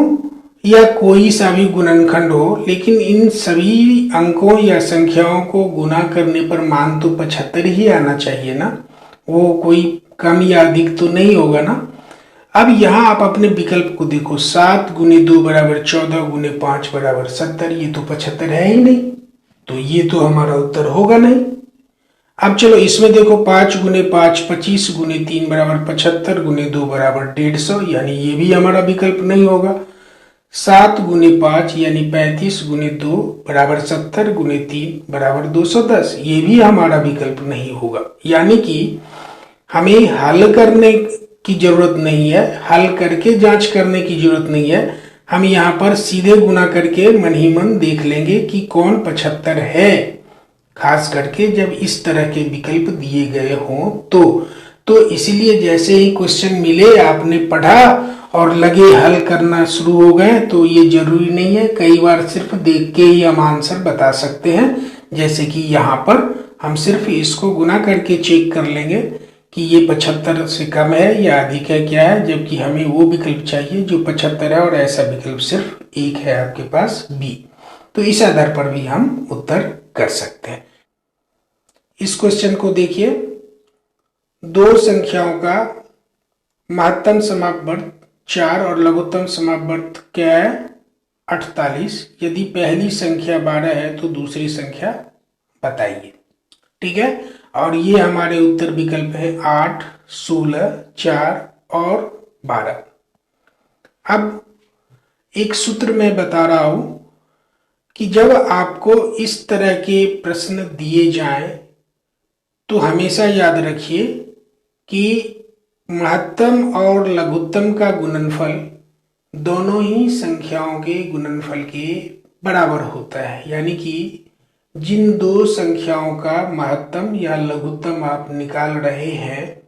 या कोई सा भी गुणनखंड हो, लेकिन इन सभी अंकों या संख्याओं को गुना करने पर मान तो 75 ही आना चाहिए ना, वो कोई कम या अधिक तो नहीं होगा ना। अब यहाँ आप अपने विकल्प को देखो, 7 गुने 2 बराबर 14 गुने 5 बराबर 70, ये तो 75 है ही नहीं, तो ये तो हमारा उत्तर होगा नहीं। अब चलो इसमें देखो, 5 गुने 5 25 गुने 3 बराबर 75 गुने 2 बराबर 150, यानी ये भी हमारा विकल्प नहीं होगा। 7 गुने 5 यानी 35 गुने 2 बराबर 70 गुने 3 बराबर 210, ये भी हमारा विकल्प नहीं होगा। यानी कि हमें हल करने की जरूरत नहीं है, हल करके जांच करने की जरूरत नहीं है, हम यहाँ पर सीधे गुना करके मन ही मन देख लेंगे कि कौन 75 है, खास करके जब इस तरह के विकल्प दिए गए हों तो इसलिए जैसे ही क्वेश्चन मिले आपने पढ़ा और लगे हल करना शुरू हो गए, तो ये जरूरी नहीं है, कई बार सिर्फ देख के ही हम आंसर बता सकते हैं। जैसे कि यहाँ पर हम सिर्फ इसको गुना करके चेक कर लेंगे कि ये 75 से कम है या अधिक है, क्या है, जबकि हमें वो विकल्प चाहिए जो 75 है और ऐसा विकल्प सिर्फ एक है आपके पास, बी। तो इस आधार पर भी हम उत्तर कर सकते हैं। इस क्वेश्चन को देखिए, दो संख्याओं का महत्तम समापवर्त 4 और लघुत्तम समापवर्त क्या है? 48। यदि पहली संख्या 12 है तो दूसरी संख्या बताइए। ठीक है, और ये हमारे उत्तर विकल्प है 8, 16, 4 और 12। अब एक सूत्र मैं बता रहा हूं कि जब आपको इस तरह के प्रश्न दिए जाएं तो हमेशा याद रखिए कि महत्तम और लघुत्तम का गुणनफल दोनों ही संख्याओं के गुणनफल के बराबर होता है, यानी कि जिन दो संख्याओं का महत्तम या लघुत्तम आप निकाल रहे हैं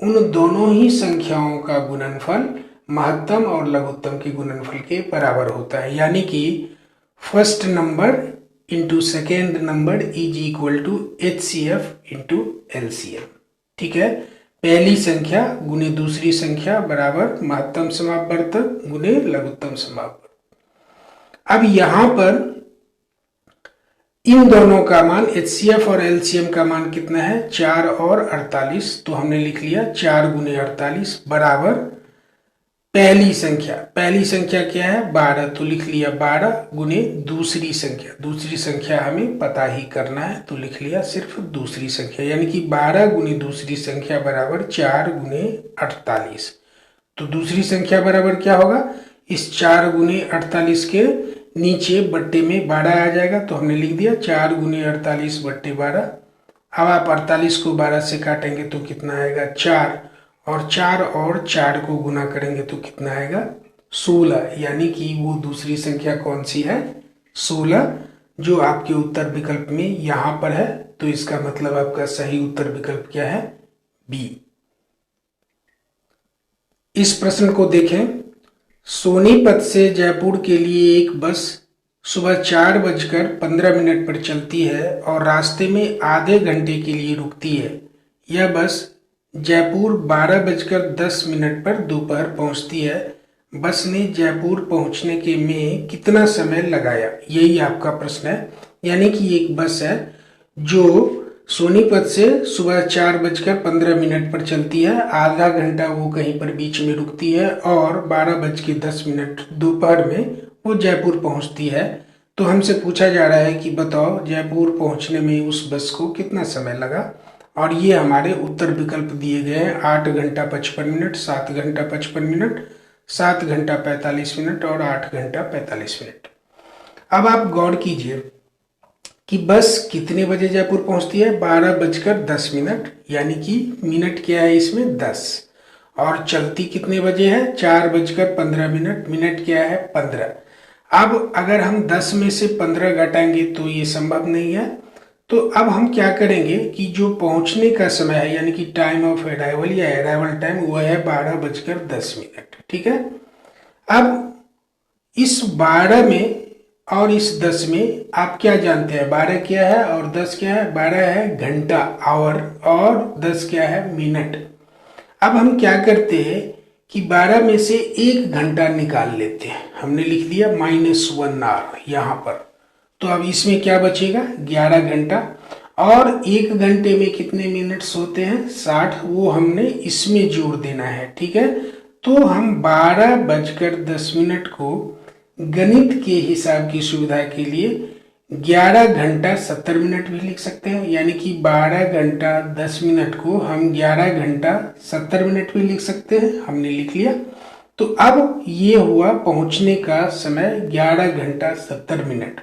उन दोनों ही संख्याओं का गुणनफल महत्तम और लघुत्तम के गुणनफल के बराबर होता है, यानी कि first number into second number is equal to HCF into LCM। ठीक है, पहली संख्या गुने दूसरी संख्या बराबर महत्तम समापवर्तक गुने लघुत्तम समापवर्तक। अब यहां पर इन दोनों का मान HCF और LCM का मान कितना है, 4 और 48। तो हमने लिख लिया 4 गुने 48 बराबर पहली संख्या क्या है 12, तो लिख लिया 12 गुने दूसरी संख्या हमें पता ही करना है, तो लिख लिया सिर्फ दूसरी संख्या, यानी कि 12 गुने दूसरी संख्या बराबर 4 गुने 48। तो दूसरी संख्या बराबर क्या होगा, इस 4 गुने 48 के नीचे बट्टे में 12 आ जाएगा, तो हमने लिख दिया 4 गुने 48 बट्टे 12। अब आप 48 को 12 से काटेंगे तो कितना आएगा 4, और 4 को गुना करेंगे तो कितना आएगा 16, यानी कि वो दूसरी संख्या कौन सी है 16, जो आपके उत्तर विकल्प में यहां पर है। तो इसका मतलब आपका सही उत्तर विकल्प क्या है, बी। इस प्रश्न को देखें, सोनीपत से जयपुर के लिए एक बस सुबह 4:15 पर चलती है और रास्ते में आधे घंटे के लिए रुकती है। यह बस जयपुर 12:10 पर दोपहर पहुंचती है। बस ने जयपुर पहुंचने के में कितना समय लगाया, यही आपका प्रश्न है। यानी कि एक बस है जो सोनीपत से सुबह 4:15 पर चलती है, आधा घंटा वो कहीं पर बीच में रुकती है और 12:10 दोपहर में वो जयपुर पहुंचती है। तो हमसे पूछा जा रहा है कि बताओ जयपुर पहुंचने में उस बस को कितना समय लगा, और ये हमारे उत्तर विकल्प दिए गए हैं 8 घंटा 55 मिनट, 7 घंटा 55 मिनट, 7 घंटा 45 मिनट और 8 घंटा 45 मिनट। अब आप गौर कीजिए कि बस कितने बजे जयपुर पहुंचती है, 12:10, यानी कि मिनट क्या है इसमें 10, और चलती कितने बजे है 4:15, मिनट क्या है 15। अब अगर हम 10 में से 15 घटाएंगे तो ये संभव नहीं है। तो अब हम क्या करेंगे कि जो पहुंचने का समय है, यानी कि टाइम ऑफ अराइवल या अराइवल टाइम, वो है 12:10। ठीक है, अब इस 12 में और इस 10 में आप क्या जानते हैं, 12 क्या है और 10 क्या है, 12 है घंटा आवर और 10 क्या है मिनट। अब हम क्या करते हैं कि 12 में से 1 घंटा निकाल लेते हैं, हमने लिख दिया -1 आवर यहाँ पर। तो अब इसमें क्या बचेगा 11 घंटा, और 1 घंटे में कितने मिनट्स होते हैं 60, वो हमने इसमें जोड़ देना है। ठीक है, तो हम 12:10 को गणित के हिसाब की सुविधा के लिए 11 घंटा 70 मिनट भी लिख सकते हैं, यानी कि 12 घंटा 10 मिनट को हम 11 घंटा 70 मिनट भी लिख सकते हैं, हमने लिख लिया। तो अब ये हुआ पहुंचने का समय 11 घंटा 70 मिनट।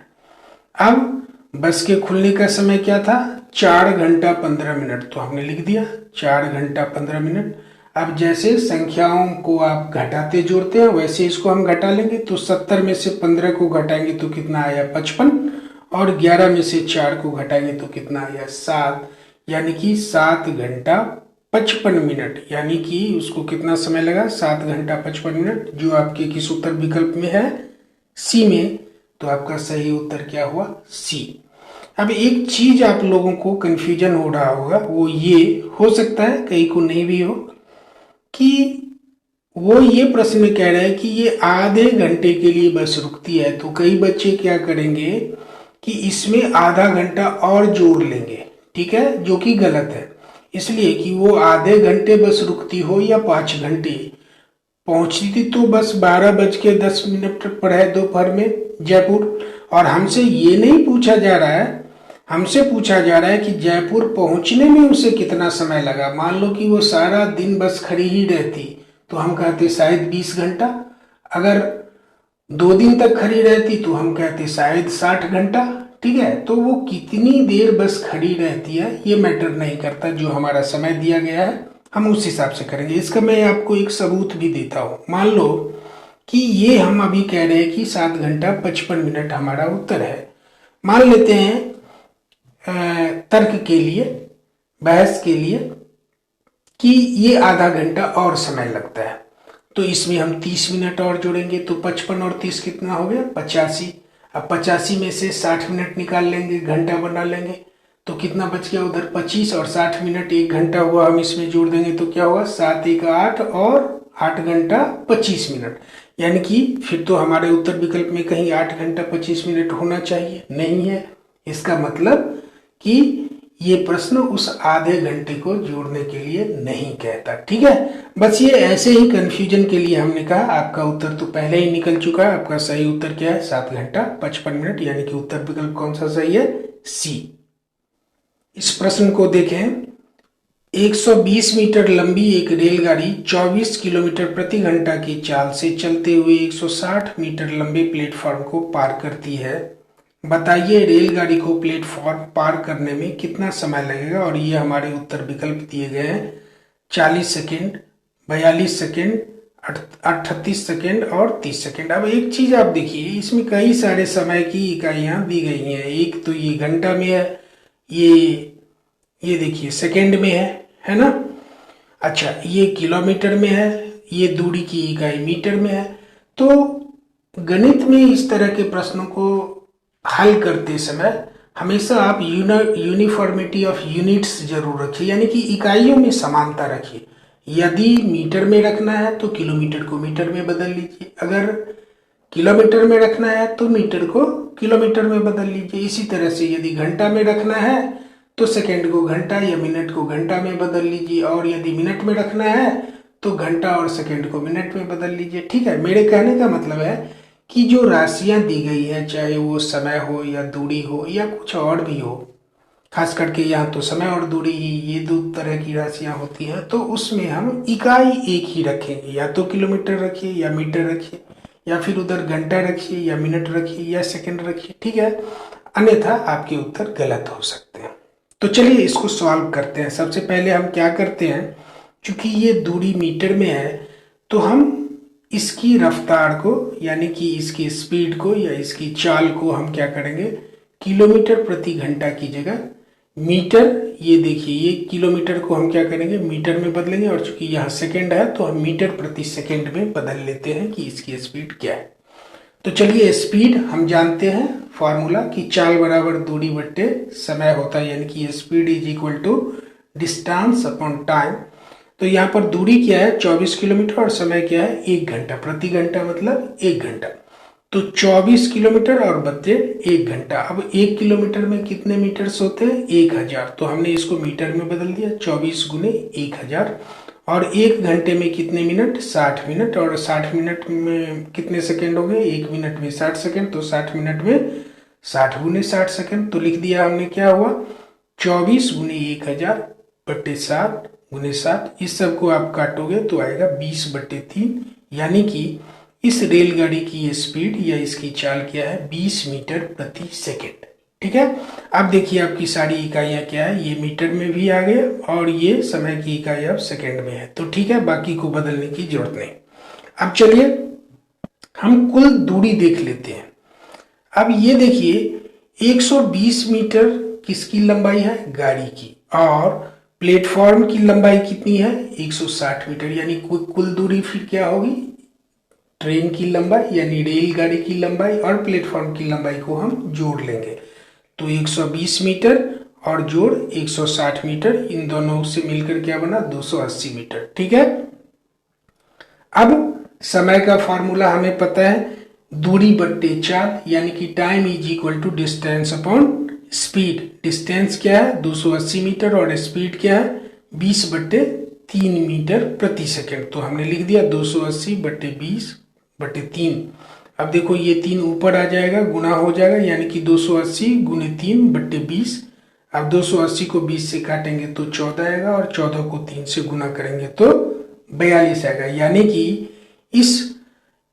अब बस के खुलने का समय क्या था 4 घंटा 15 मिनट, तो हमने लिख दिया 4 घंटा 15 मिनट। अब जैसे संख्याओं को आप घटाते जोड़ते हैं वैसे इसको हम घटा लेंगे, तो 70 में से 15 को घटाएंगे तो कितना आया 55, और 11 में से 4 को घटाएंगे तो कितना आया 7, यानी कि 7 घंटा 55 मिनट, यानी कि उसको कितना समय लगा 7 घंटा 55 मिनट, जो आपके किस उत्तर विकल्प में है सी में। तो आपका सही उत्तर क्या हुआ सी। अब एक चीज आप लोगों को कंफ्यूजन हो रहा होगा, वो ये हो सकता है कहीं को नहीं भी हो, कि वो ये प्रश्न में कह रहे हैं कि ये आधे घंटे के लिए बस रुकती है, तो कई बच्चे क्या करेंगे कि इसमें आधा घंटा और जोड़ लेंगे। ठीक है, जो कि गलत है, इसलिए कि वो आधे घंटे बस रुकती हो या 5 घंटे, पहुंचती थी तो बस 12:10 पर है दोपहर में जयपुर। और हमसे ये नहीं पूछा जा रहा है, हमसे पूछा जा रहा है कि जयपुर पहुंचने में उसे कितना समय लगा। मान लो कि वो सारा दिन बस खड़ी ही रहती तो हम कहते शायद 20 घंटा, अगर 2 दिन तक खड़ी रहती तो हम कहते शायद 60 घंटा। ठीक है, तो वो कितनी देर बस खड़ी रहती है ये मैटर नहीं करता, जो हमारा समय दिया गया है हम उस हिसाब से करेंगे। इसका मैं आपको एक सबूत भी देता हूँ। मान लो कि ये हम अभी कह रहे हैं कि 7 घंटा 55 मिनट हमारा उत्तर है। मान लेते हैं तर्क के लिए, बहस के लिए, कि ये आधा घंटा और समय लगता है, तो इसमें हम 30 मिनट और जोड़ेंगे, तो 55 और 30 कितना हो गया? 85। अब 85 में से 60 मिनट निकाल लेंगे, घंटा बना लेंगे, तो कितना बच गया उधर? 25 और 60 मिनट 1 घंटा हुआ, हम इसमें जोड़ देंगे तो क्या होगा? 7 1 8 और 8 घंटा 25 मिनट। यानी कि फिर तो हमारे उत्तर विकल्प में कहीं 8 घंटा 25 मिनट होना चाहिए, नहीं है। इसका मतलब कि ये प्रश्न उस आधे घंटे को जोड़ने के लिए नहीं कहता। ठीक है, बस ये ऐसे ही कंफ्यूजन के लिए हमने कहा। आपका उत्तर तो पहले ही निकल चुका है। आपका सही उत्तर क्या है? 7 घंटा 55 मिनट, यानी कि उत्तर विकल्प कौन सा सही है? सी। इस प्रश्न को देखें। 120 मीटर लंबी एक रेलगाड़ी 24 किलोमीटर प्रति घंटा की चाल से चलते हुए 160 मीटर लंबे प्लेटफॉर्म को पार करती है। बताइए रेलगाड़ी को प्लेटफॉर्म पार करने में कितना समय लगेगा? और ये हमारे उत्तर विकल्प दिए गए हैं। 40 सेकेंड, 42 सेकेंड, 38 सेकेंड और 30 सेकेंड। अब एक चीज आप देखिए, इसमें कई सारे समय की इकाइयां दी गई हैं। एक तो ये घंटा में है, ये देखिए सेकेंड में है ना? अच्छा, ये किलोमीटर में है, ये दूरी की इकाई मीटर में है। तो गणित में इस तरह के प्रश्नों को हल करते समय हमेशा आप यूनिफॉर्मिटी ऑफ यूनिट्स जरूर रखिए, यानी कि इकाइयों में समानता रखिए। यदि मीटर में रखना है तो किलोमीटर को मीटर में बदल लीजिए, अगर किलोमीटर में रखना है तो मीटर को किलोमीटर में बदल लीजिए। इसी तरह से यदि घंटा में रखना है तो सेकंड को घंटा या मिनट को घंटा में बदल लीजिए, और यदि मिनट में रखना है तो घंटा और सेकंड को मिनट में बदल लीजिए। ठीक है, मेरे कहने का मतलब है कि जो राशियां दी गई हैं, चाहे वो समय हो या दूरी हो या कुछ और भी हो, खास करके यहाँ तो समय और दूरी ही ये दो तरह की राशियां होती हैं, तो उसमें हम इकाई एक ही रखेंगे। या तो किलोमीटर रखिए या मीटर रखिए, या फिर उधर घंटा रखिए या मिनट रखिए या सेकंड रखिए। ठीक है, अन्यथा आपके उत्तर गलत हो सकते हैं। तो चलिए इसको सॉल्व करते हैं। सबसे पहले हम क्या करते हैं, चूंकि ये दूरी मीटर में है तो हम इसकी रफ्तार को, यानी कि इसकी स्पीड को या इसकी चाल को हम क्या करेंगे? किलोमीटर प्रति घंटा की जगह मीटर, ये देखिए ये किलोमीटर को हम क्या करेंगे? मीटर में बदलेंगे, और चूंकि यहाँ सेकंड है तो हम मीटर प्रति सेकंड में बदल लेते हैं कि इसकी स्पीड क्या है। तो चलिए, स्पीड हम जानते हैं फॉर्मूला कि चाल बराबर दूरी बट्टे समय होता है, यानी कि speed is equal to distance upon time. तो यहाँ पर दूरी क्या है? 24 किलोमीटर, और समय क्या है? 1 घंटा। प्रति घंटा मतलब 1 घंटा, तो 24 किलोमीटर और बच्चे 1 घंटा। अब 1 किलोमीटर में कितने मीटर्स होते हैं? 1000। तो हमने इसको मीटर में बदल दिया, 24 गुने 1000। और 1 घंटे में कितने मिनट? 60 मिनट। और 60 मिनट में कितने सेकेंड हो गए? 1 मिनट में 60 सेकेंड, तो 60 मिनट में 60 गुने 60 सेकेंड। तो लिख दिया हमने, क्या हुआ? 24 गुने 1000 बट्टे 7 गुने 7। इस सब को आप काटोगे तो आएगा 20/3, यानी कि इस रेलगाड़ी की ये स्पीड या इसकी चाल क्या है? 20 मीटर प्रति सेकेंड। ठीक है, अब देखिए आपकी सारी इकाइयां क्या है, ये मीटर में भी आ गया और ये समय की इकाई अब सेकेंड में है। तो ठीक है, बाकी को बदलने की जरूरत नहीं। अब चलिए हम कुल दूरी देख लेते हैं। अब ये देखिए 120 मीटर किसकी लंबाई है? गाड़ी की। और प्लेटफॉर्म की लंबाई कितनी है? 160 मीटर। यानी कुल दूरी फिर क्या होगी? ट्रेन की लंबाई यानी रेलगाड़ी की लंबाई और प्लेटफॉर्म की लंबाई को हम जोड़ लेंगे, तो 120 मीटर और जोड़ 160 मीटर, इन दोनों से मिलकर क्या बना? 280 मीटर। ठीक है, अब समय का फॉर्मूला हमें पता है, दूरी बट्टे चाल, यानी कि time is equal to distance upon speed. Distance क्या है? 280 मीटर, और स्पीड क्या है? 20/3 मीटर प्रति सेकेंड। तो हमने लिख दिया 280/20/3। अब देखो ये 3 ऊपर आ जाएगा, गुना हो जाएगा, यानी कि 280 गुने 3/20। अब 280 को 20 से काटेंगे तो 14 आएगा, और 14 को 3 से गुना करेंगे तो 42 आएगा। यानी कि इस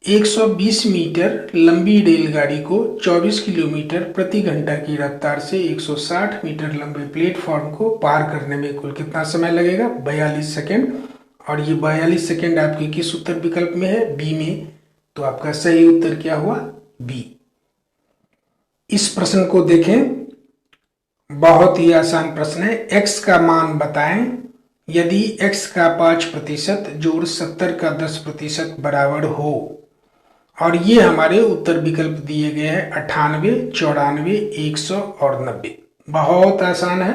120 मीटर लंबी रेलगाड़ी को 24 किलोमीटर प्रति घंटा की रफ्तार से 160 मीटर लंबे प्लेटफॉर्म को पार करने में कुल कितना समय लगेगा? 42 सेकेंड। और ये 42 सेकेंड आपके किस उत्तर विकल्प में है? बी में। तो आपका सही उत्तर क्या हुआ? बी। इस प्रश्न को देखें, बहुत ही आसान प्रश्न है। x का मान बताएं यदि x का 5% जोड़ 70 का 10% बराबर हो। और ये हमारे उत्तर विकल्प दिए गए हैं 98, 94, 100 और 90। बहुत आसान है।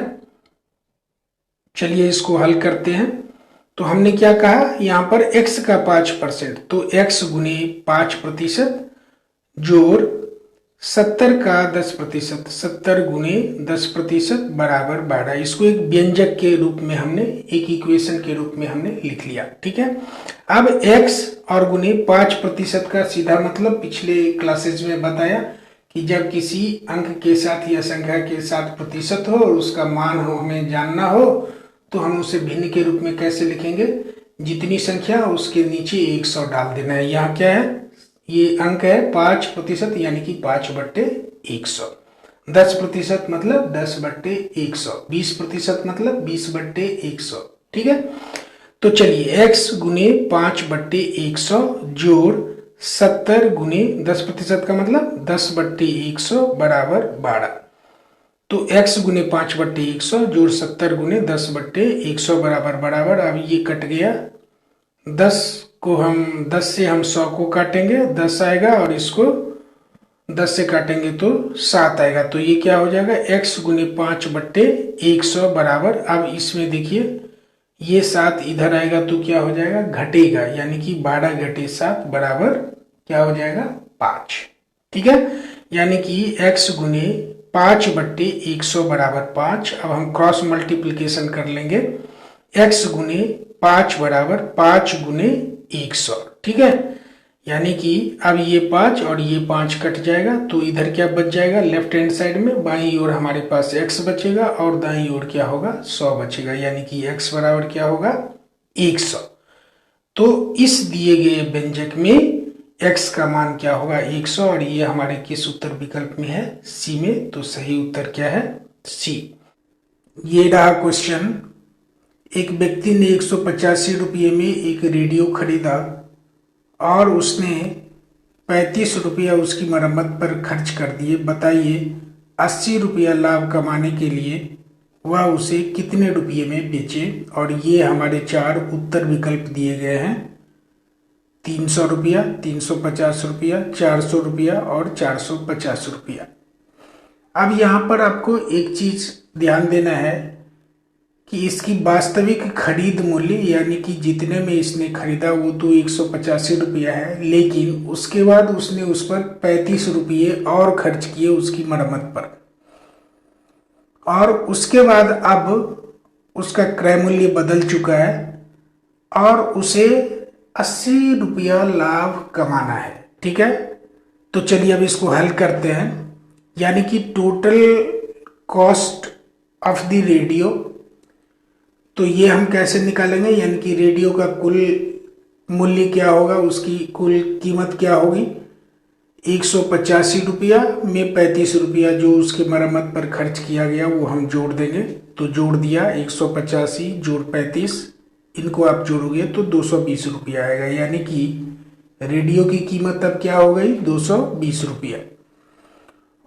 चलिए इसको हल करते हैं। तो हमने क्या कहा, यहां पर x का 5%, तो x गुने 5% जोड़ 70 का 10%, 70 गुने 10% बराबर 12। इसको एक व्यंजक के रूप में हमने, एक इक्वेशन के रूप में हमने लिख लिया। ठीक है। अब x और गुने 5% का सीधा मतलब पिछले क्लासेज में बताया कि जब किसी अंक के साथ या संख्या के साथ प्रतिशत हो और उसका मान हो हमें जानना हो तो हम उसे भिन्न के रूप में कैसे लिखेंगे? जितनी संख्या उसके नीचे 100 डाल देना है। यहाँ क्या है? ये अंक है 5% यानी कि 5/100। 10% मतलब 10/100। 20% मतलब 20/100। ठीक है। तो चलिए x गुने 5/100 जोड़ 70 गुने 10% का मतलब 10/100 बराबर 12। तो x गुने 5/100 जोड़ 70 गुने 10/100 बराबर। अब ये कट गया। 10 से हम 100 को काटेंगे, 10 आएगा, और इसको 10 से काटेंगे तो 7 आएगा। तो ये क्या हो जाएगा? x गुने 5/100 बराबर। अब इसमें देखिए ये 7 इधर आएगा तो क्या हो जाएगा? घटेगा, यानी कि 12 घटे 7 बराबर क्या हो जाएगा? 5। ठीक है। यानी कि x गुने 5/100 बराबर 5। अब हम क्रॉस मल्टीप्लीकेशन कर लेंगे। x गुने 5 बराबर 5 गुने 100। ठीक है। यानी कि अब ये 5 और ये 5 कट जाएगा तो इधर क्या बच जाएगा? लेफ्ट हैंड साइड में बाईं ओर हमारे पास x बचेगा और दाईं ओर क्या होगा? 100 बचेगा। यानी कि x बराबर क्या होगा? 100। तो इस दिए गए व्यंजक में x का मान क्या होगा? 100। और ये हमारे किस उत्तर विकल्प में है? सी में। तो सही उत्तर क्या है? सी। ये रहा क्वेश्चन। एक व्यक्ति ने 185 रुपये में एक रेडियो खरीदा और उसने 35 रुपया उसकी मरम्मत पर खर्च कर दिए। बताइए 80 रुपया लाभ कमाने के लिए वह उसे कितने रुपये में बेचे? और ये हमारे 4 उत्तर विकल्प दिए गए हैं। 300 रुपया, 350 रुपया, 400 रुपया और 450 रुपया। अब यहाँ पर आपको एक चीज ध्यान देना है कि इसकी वास्तविक खरीद मूल्य, यानी कि जितने में इसने खरीदा वो तो 185 रुपया है, लेकिन उसके बाद उसने उस पर 35 रुपये और खर्च किए उसकी मरम्मत पर। और उसके बाद अब उसका क्रय मूल्य बदल चुका है और उसे 80 रुपया लाभ कमाना है। ठीक है। तो चलिए अब इसको हल करते हैं। यानी कि total cost of the radio, तो ये हम कैसे निकालेंगे? यानी कि रेडियो का कुल मूल्य क्या होगा, उसकी कुल कीमत क्या होगी? 185 रुपया में 35 रुपया जो उसके मरम्मत पर खर्च किया गया वो हम जोड़ देंगे। तो जोड़ दिया 185 जोड़ 35, इनको आप जोड़ोगे तो 220 रुपया आएगा। यानी कि रेडियो की कीमत अब क्या हो गई? 220 रुपया।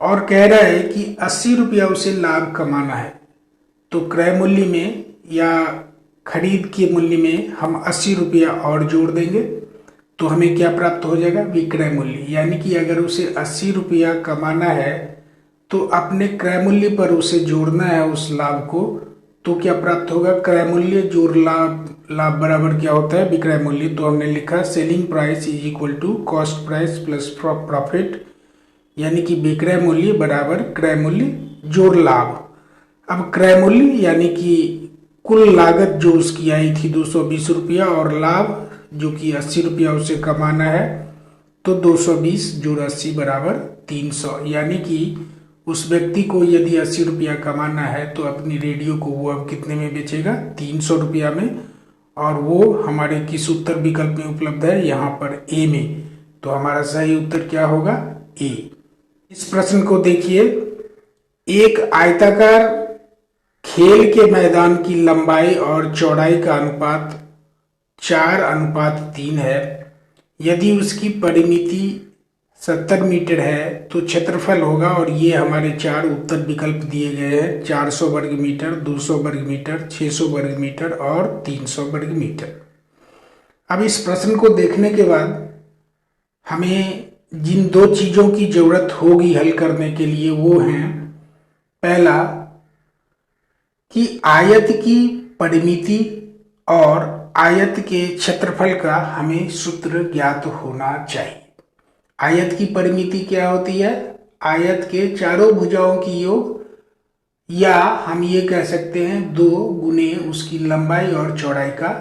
और कह रहा है कि 80 रुपया उसे लाभ कमाना है। तो क्रय मूल्य में या खरीद के मूल्य में हम 80 रुपया और जोड़ देंगे तो हमें क्या प्राप्त हो जाएगा? विक्रय मूल्य। यानी कि अगर उसे 80 रुपया कमाना है तो अपने क्रय मूल्य पर उसे जोड़ना है उस लाभ को, तो क्या प्राप्त होगा? क्रय मूल्य जोड़ लाभ, लाभ बराबर क्या होता है? विक्रय मूल्य। तो हमने लिखा selling price is equal to cost price plus profit, यानी कि विक्रय मूल्य बराबर क्रय मूल्य जोड़ लाभ। अब क्रय मूल्य यानी कि कुल लागत जो उसकी आई थी 220 रुपया और लाभ जो कि 80 रुपया उसे कमाना है, तो 220 जोड़ 80 बराबर 300। यानी कि उस व्यक्ति को यदि 80 रुपया कमाना है तो अपनी रेडियो को वो अब कितने में बेचेगा? 300 रुपया में। और वो हमारे किस उत्तर विकल्प में उपलब्ध है? यहाँ पर ए में। तो हमारा सही उत्तर क्या होगा? ए। इस प्रश्न को देखिए, एक आयताकार खेल के मैदान की लंबाई और चौड़ाई का अनुपात 4:3 है। यदि उसकी परिमिति 70 मीटर है तो क्षेत्रफल होगा, और ये हमारे 4 उत्तर विकल्प दिए गए हैं, 400 वर्ग मीटर, 200 वर्ग मीटर, 600 वर्ग मीटर और 300 वर्ग मीटर। अब इस प्रश्न को देखने के बाद हमें जिन 2 चीज़ों की जरूरत होगी हल करने के लिए वो हैं, पहला कि आयत की परिमिति और आयत के क्षेत्रफल का हमें सूत्र ज्ञात होना चाहिए। आयत की परिमिति क्या होती है? आयत के चारों भुजाओं की योग, या हम ये कह सकते हैं 2 गुने उसकी लंबाई और चौड़ाई का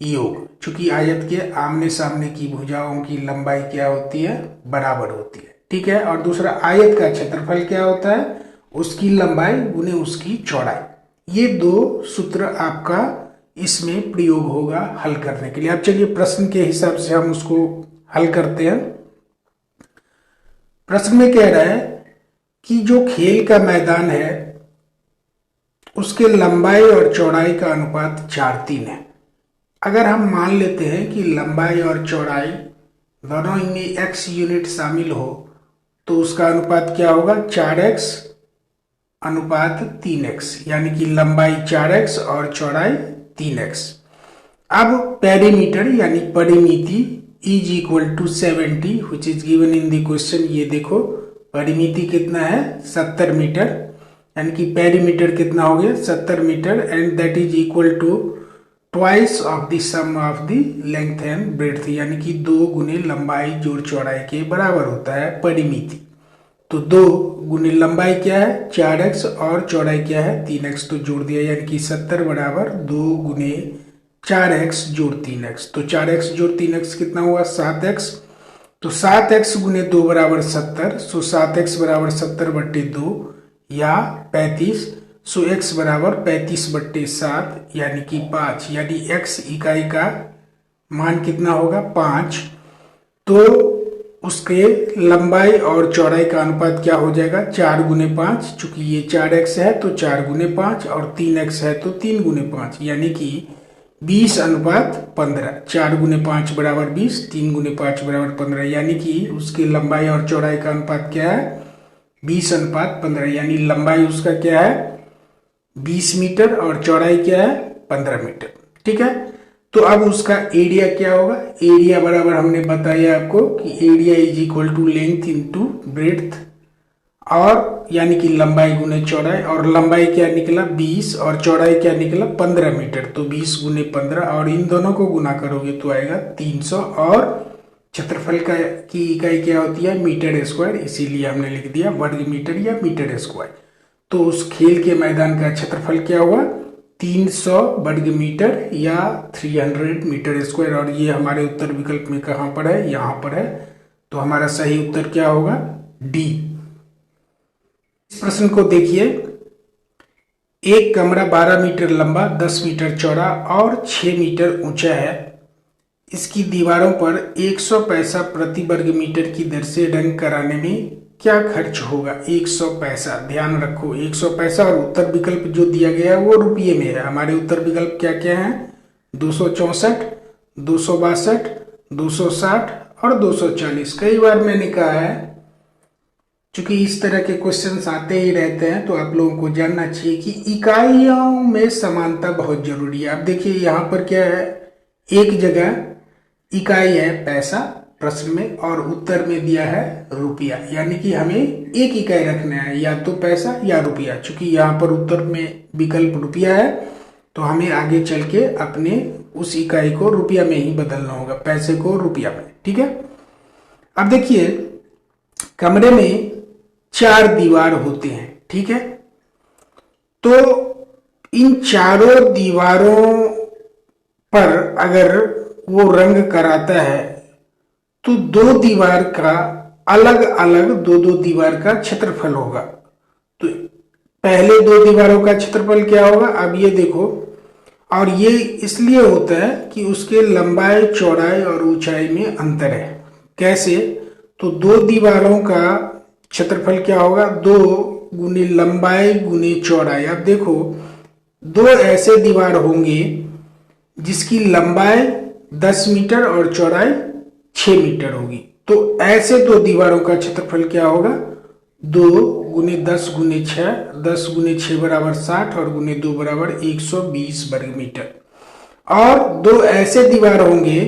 योग, चूंकि आयत के आमने सामने की भुजाओं की लंबाई क्या होती है? बराबर होती है। ठीक है। और दूसरा, आयत का क्षेत्रफल क्या होता है? उसकी लंबाई गुने उसकी चौड़ाई। ये 2 सूत्र आपका इसमें प्रयोग होगा हल करने के लिए। अब चलिए प्रश्न के हिसाब से हम उसको हल करते हैं। प्रश्न में कह रहा है कि जो खेल का मैदान है उसके लंबाई और चौड़ाई का अनुपात 4:3 है। अगर हम मान लेते हैं कि लंबाई और चौड़ाई दोनों में x यूनिट शामिल हो तो उसका अनुपात क्या होगा? 4x अनुपात 3x, यानी कि लंबाई 4x और चौड़ाई 3x। अब पेरीमीटर यानी परिमिति is equal to 70 which is given in the question. ये देखो परिमिति कितना है? 70 मीटर, यानी कि पेरीमीटर कितना हो गया? 70 metre, and that is equal to twice of the sum of the length and breadth, यानी कि 2 गुने लंबाई जोड़ चौड़ाई के बराबर होता है परिमिति। तो 2 गुने लंबाई क्या है? 4x, और चौड़ाई क्या है? 3x। तो जोड़ दिया, यानी कि 70 बराबर 2 गुने 4x जोड़ 3x। तो 4x जोड़ 3x कितना हुआ? 7x। तो 7x गुने 2 बराबर 70। सो 7x बराबर 70/2 या 35। सो x बराबर 35/7 यानी कि 5, यानी x इकाई का मान कितना होगा? 5। तो उसके लंबाई और चौड़ाई का अनुपात क्या हो जाएगा? 4 गुने 5। चूंकि ये 4x है तो 4 गुने 5, और 3x है तो 3 गुने 5, यानी कि 20:15। 4 गुने 5 बराबर 20, 3 गुने 5 बराबर 15, यानी कि उसकी लंबाई और चौड़ाई का अनुपात क्या है? 20:15, यानी लंबाई उसका क्या है? 20 मीटर और चौड़ाई क्या है? 15 मीटर। ठीक है। तो अब उसका एरिया क्या होगा? एरिया बराबर हमने बताया आपको कि area is equal to length into breadth, और यानी कि लंबाई गुने चौड़ाई, और लंबाई क्या निकला? 20, और चौड़ाई क्या निकला? 15 मीटर। तो 20 गुने 15, और इन दोनों को गुना करोगे तो आएगा 300, और क्षेत्रफल की इकाई क्या होती है? मीटर स्क्वायर, इसीलिए हमने लिख दिया वर्ग मीटर या मीटर स्क्वायर। तो उस खेल के मैदान का क्षेत्रफल क्या हुआ? 300 वर्ग मीटर या 300 मीटर स्क्वायर, और ये हमारे उत्तर विकल्प में कहाँ पर है? यहाँ पर है। तो हमारा सही उत्तर क्या होगा? डी। इस प्रश्न को देखिए, एक कमरा 12 मीटर लंबा, 10 मीटर चौड़ा और 6 मीटर ऊंचा है। इसकी दीवारों पर 100 पैसा प्रति वर्ग मीटर की दर से रंग कराने में क्या खर्च होगा? 100 पैसा, ध्यान रखो 100 पैसा, और उत्तर विकल्प जो दिया गया है वो रुपये में है। हमारे उत्तर विकल्प क्या क्या है? 264, 262, 260 और 240। कई बार मैंने कहा है, चूंकि इस तरह के क्वेश्चंस आते ही रहते हैं तो आप लोगों को जानना चाहिए कि इकाइयों में समानता बहुत जरूरी है। अब देखिए यहाँ पर क्या है, एक जगह इकाई है पैसा प्रश्न में, और उत्तर में दिया है रुपया, यानी कि हमें एक इकाई रखना है, या तो पैसा या रुपया। चूंकि यहाँ पर उत्तर में विकल्प रुपया है तो हमें आगे चल के अपने उस इकाई को रुपया में ही बदलना होगा, पैसे को रुपया में। ठीक है। अब देखिए, कमरे में 4 दीवार होते हैं। ठीक है। तो इन चारों दीवारों पर अगर वो रंग कराता है तो 2 दीवार का अलग अलग 2-2 दीवार का क्षेत्रफल होगा। तो पहले 2 दीवारों का क्षेत्रफल क्या होगा? अब ये देखो, और ये इसलिए होता है कि उसके लंबाई, चौड़ाई और ऊंचाई में अंतर है। कैसे? तो दो दीवारों का क्षेत्रफल क्या होगा? 2 गुने लंबाई गुने चौड़ाई। अब देखो, दो ऐसे दीवार होंगे जिसकी लंबाई 10 मीटर और चौड़ाई 6 मीटर होगी। तो ऐसे दो दीवारों का क्षेत्रफल क्या होगा? 2 गुने 10 गुने 6, 10 गुने 6 बराबर 60 और गुने 2 बराबर 120 वर्ग मीटर। और दो ऐसे दीवार होंगे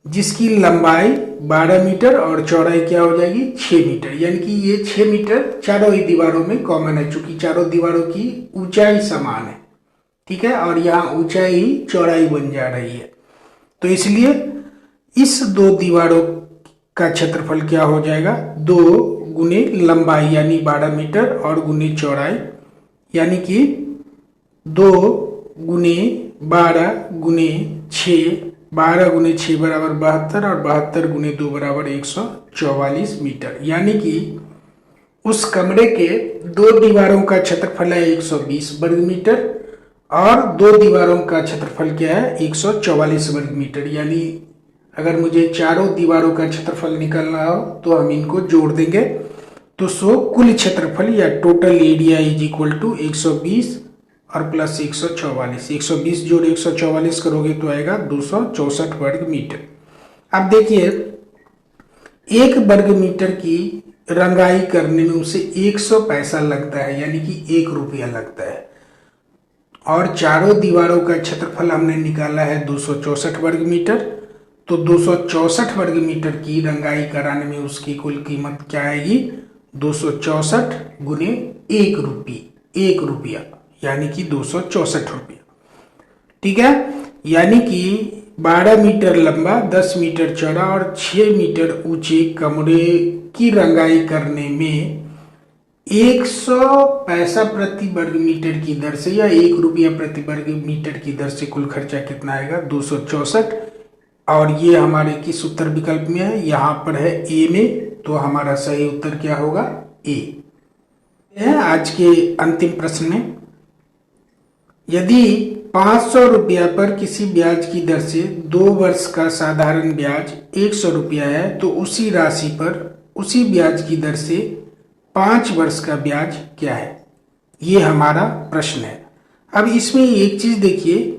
जिसकी लंबाई 12 मीटर और चौड़ाई क्या हो जाएगी? 6 मीटर। यानी कि ये 6 मीटर चारों ही दीवारों में कॉमन है, चूंकि चारों दीवारों की ऊंचाई समान है, ठीक है, और यहाँ ऊंचाई ही चौड़ाई बन जा रही है। तो इसलिए इस दो दीवारों का क्षेत्रफल क्या हो जाएगा? 2 गुने लंबाई यानी 12 मीटर और गुने चौड़ाई यानी कि 2 गुने 12 गुने 6, 12 गुने 6 बराबर 72 और 72 गुने 2 बराबर 144 मीटर। यानी कि उस कमरे के दो दीवारों का क्षेत्रफल है 120 वर्ग मीटर और दो दीवारों का क्षेत्रफल क्या है? 144 वर्ग मीटर। यानी अगर मुझे चारों दीवारों का क्षेत्रफल निकालना हो तो हम इनको जोड़ देंगे, तो सो कुल क्षेत्रफल या total area is equal to 120 और प्लस 144। 120 जोड़ 144 करोगे तो आएगा 264 वर्ग मीटर। अब देखिए, एक वर्ग मीटर की रंगाई करने में उसे 100 पैसा लगता है, यानी कि 1 रुपया लगता है। और चारों दीवारों का क्षेत्रफल हमने निकाला है 264 वर्ग मीटर। तो 264 वर्ग मीटर की रंगाई कराने में उसकी कुल कीमत क्या आएगी? 264 गुने 1 रुपया यानी कि 264 रुपया, ठीक है। यानी कि 12 मीटर लंबा, 10 मीटर चौड़ा और 6 मीटर ऊंचे कमरे की रंगाई करने में 100 पैसा प्रति वर्ग मीटर की दर से या 1 रुपया प्रति वर्ग मीटर की दर से कुल खर्चा कितना आएगा? 264। और ये हमारे किस उत्तर विकल्प में है? यहाँ पर है ए में, तो हमारा सही उत्तर क्या होगा? ए है। आज के अंतिम प्रश्न में, यदि 500 रुपया पर किसी ब्याज की दर से 2 वर्ष का साधारण ब्याज 100 रुपया है, तो उसी राशि पर उसी ब्याज की दर से 5 वर्ष का ब्याज क्या है? ये हमारा प्रश्न है। अब इसमें एक चीज देखिए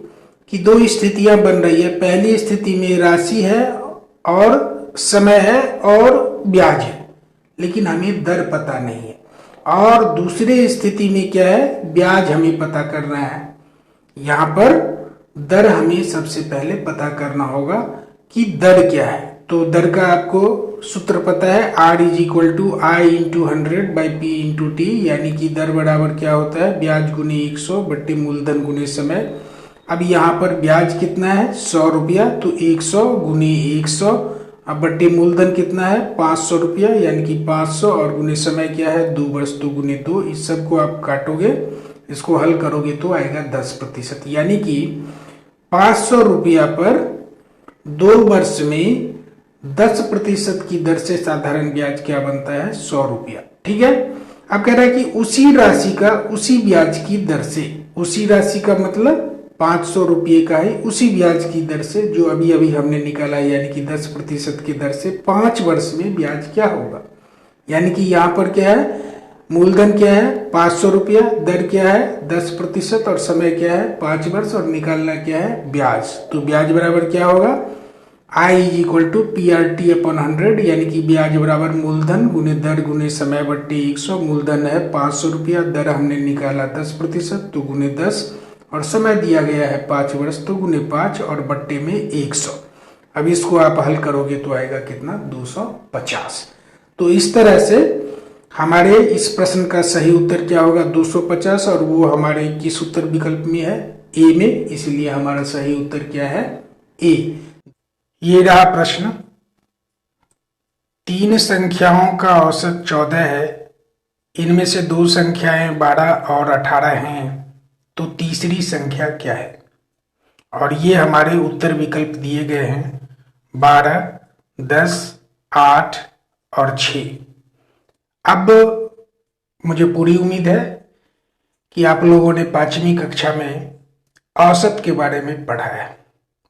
कि दो स्थितियां बन रही है। पहली स्थिति में राशि है और समय है और ब्याज है, लेकिन हमें दर पता नहीं है। और दूसरी स्थिति में क्या है? ब्याज हमें पता करना है। यहाँ पर दर हमें सबसे पहले पता करना होगा कि दर क्या है। तो दर का आपको सूत्र पता है, R is equal to I into 100 by P into T, यानी कि दर बराबर क्या होता है? ब्याज गुने 100 बट्टे मूलधन गुने समय। अब यहाँ पर ब्याज कितना है? 100 रुपया, तो 100 गुने 100 अब बट्टे मूलधन कितना है? 500 रुपया, यानी कि 500 और गुने समय क्या है? 2 वर्ष, तो गुने 2। इस सब को आप काटोगे, इसको हल करोगे तो आएगा 10%। यानी कि 500 रुपया पर 2 वर्ष में 10% की दर से साधारण ब्याज क्या बनता है? 100 रुपया, ठीक है। अब कह रहा है कि उसी राशि का उसी ब्याज की दर से, उसी राशि का मतलब 500 रुपये का ही उसी ब्याज की दर से जो अभी अभी हमने निकाला है, यानी कि 10% की दर से 5 वर्ष में ब्याज क्या होगा। यानी कि यहाँ पर क्या है? मूलधन क्या है? 500 रुपया, दर क्या है? 10% और समय क्या है? 5 वर्ष, और निकालना क्या है? ब्याज। तो ब्याज बराबर क्या होगा? I is equal to P R T upon 100, यानी कि ब्याज बराबर मूलधन गुने दर गुने समय बट्टे 100। मूलधन है 500 रुपया, दर हमने निकाला 10%, तो गुने 10, और समय दिया गया है 5 वर्ष, तो गुने 5 और बट्टे में 100। अब इसको आप हल करोगे तो आएगा कितना? 250। तो इस तरह से हमारे इस प्रश्न का सही उत्तर क्या होगा? 250, और वो हमारे किस उत्तर विकल्प में है? ए में, इसलिए हमारा सही उत्तर क्या है? ए। ये रहा प्रश्न। 3 संख्याओं का औसत 14 है, इनमें से 2 संख्याएं 12 और 18 हैं, तो तीसरी संख्या क्या है? और ये हमारे उत्तर विकल्प दिए गए हैं 12, 10, 8 और 6। अब मुझे पूरी उम्मीद है कि आप लोगों ने 5वीं कक्षा में औसत के बारे में पढ़ा है।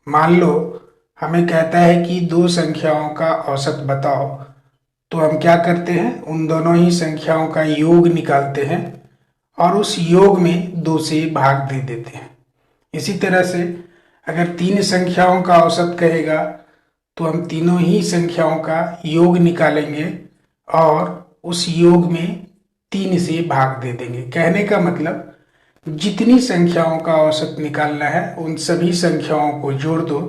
मान लो हमें कहता है कि दो संख्याओं का औसत बताओ, तो हम क्या करते हैं, उन दोनों ही संख्याओं का योग निकालते हैं और उस योग में 2 से भाग दे देते हैं। इसी तरह से अगर 3 संख्याओं का औसत कहेगा तो हम तीनों ही संख्याओं का योग निकालेंगे और उस योग में 3 से भाग दे देंगे। कहने का मतलब जितनी संख्याओं का औसत निकालना है उन सभी संख्याओं को जोड़ दो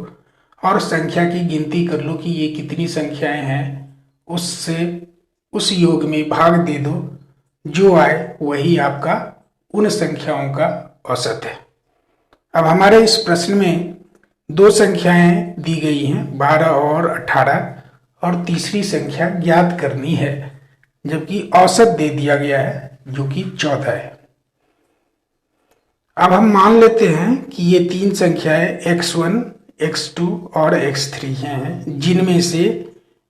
और संख्या की गिनती कर लो कि ये कितनी संख्याएं हैं, उससे उस योग में भाग दे दो, जो आए वही आपका उन संख्याओं का औसत है। अब हमारे इस प्रश्न में 2 संख्याएं दी गई हैं, 12 और 18, और तीसरी संख्या ज्ञात करनी है, जबकि औसत दे दिया गया है जो कि 14 है। अब हम मान लेते हैं कि ये 3 संख्याएं x1, x2 और x3 हैं, जिनमें से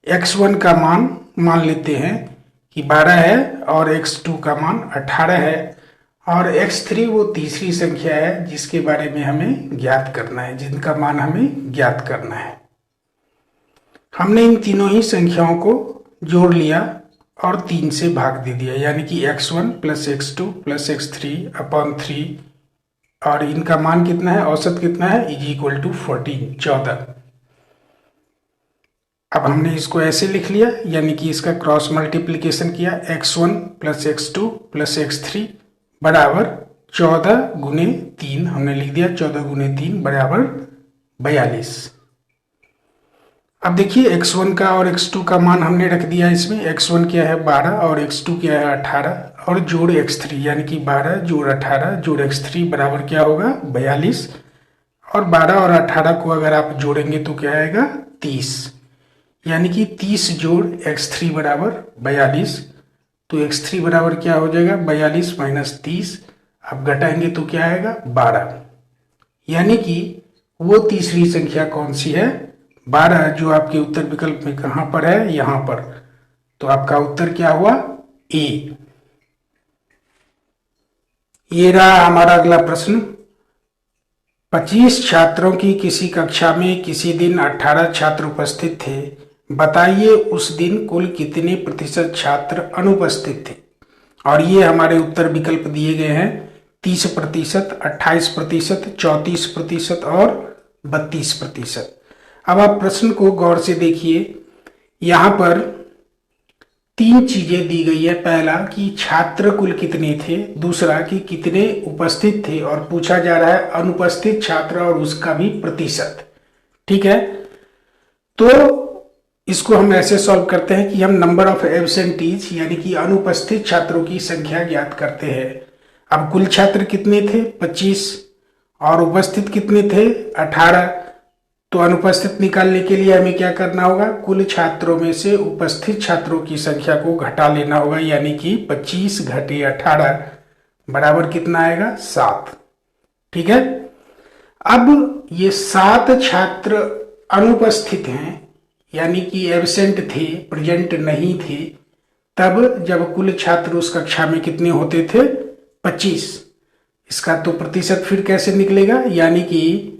x1 का मान लेते हैं कि 12 है और x2 का मान 18 है, और x3 वो तीसरी संख्या है जिसके बारे में हमें ज्ञात करना है, जिनका मान हमें ज्ञात करना है। हमने इन तीनों ही संख्याओं को जोड़ लिया और 3 से भाग दे दिया, यानी कि x1 plus x2 plus x3 upon 3, और इनका मान कितना है, औसत कितना है, इज इक्वल टू 14, 14। अब हमने इसको ऐसे लिख लिया, यानी कि इसका क्रॉस मल्टीप्लीकेशन किया, x1 plus x2 plus x3 बराबर 14 गुने 3, हमने लिख दिया 14 गुने 3 बराबर 42। अब देखिए x1 का और x2 का मान हमने रख दिया इसमें, x1 क्या है 12 और x2 क्या है 18, और जोड़ x3 यानी कि 12 जोड़ 18 जोड़ x3 बराबर क्या होगा 42, और 12 और 18 को अगर आप जोड़ेंगे तो क्या आएगा 30, यानी कि 30 जोड़ x3 बराबर 42, तो x3 बराबर क्या हो जाएगा 42 माइनस 30, अब घटाएंगे तो क्या आएगा 12, यानी कि वो तीसरी संख्या कौन सी है 12, जो आपके उत्तर विकल्प में कहां पर है, यहां पर। तो आपका उत्तर क्या हुआ ए। ये रहा हमारा अगला प्रश्न। 25 छात्रों की किसी कक्षा में किसी दिन 18 छात्र उपस्थित थे, बताइए उस दिन कुल कितने प्रतिशत छात्र अनुपस्थित थे। और ये हमारे उत्तर विकल्प दिए गए हैं 30%, 28%, 34% और 32%। अब आप प्रश्न को गौर से देखिए, यहां पर 3 चीजें दी गई है। पहला कि छात्र कुल कितने थे, दूसरा कि कितने उपस्थित थे, और पूछा जा रहा है अनुपस्थित छात्र और उसका भी प्रतिशत। ठीक है, तो इसको हम ऐसे सॉल्व करते हैं कि हम नंबर ऑफ एब्सेंटीज यानी कि अनुपस्थित छात्रों की संख्या ज्ञात करते हैं। अब कुल छात्र कितने थे 25 और उपस्थित कितने थे 18, तो अनुपस्थित निकालने के लिए हमें क्या करना होगा, कुल छात्रों में से उपस्थित छात्रों की संख्या को घटा लेना होगा, यानी कि 25 घटे 18 बराबर कितना आएगा 7। ठीक है, अब ये 7 छात्र अनुपस्थित हैं, यानी कि एब्सेंट थे, प्रेजेंट नहीं थे, तब जब कुल छात्र उस कक्षा में कितने होते थे 25। इसका तो प्रतिशत फिर कैसे निकलेगा, यानी कि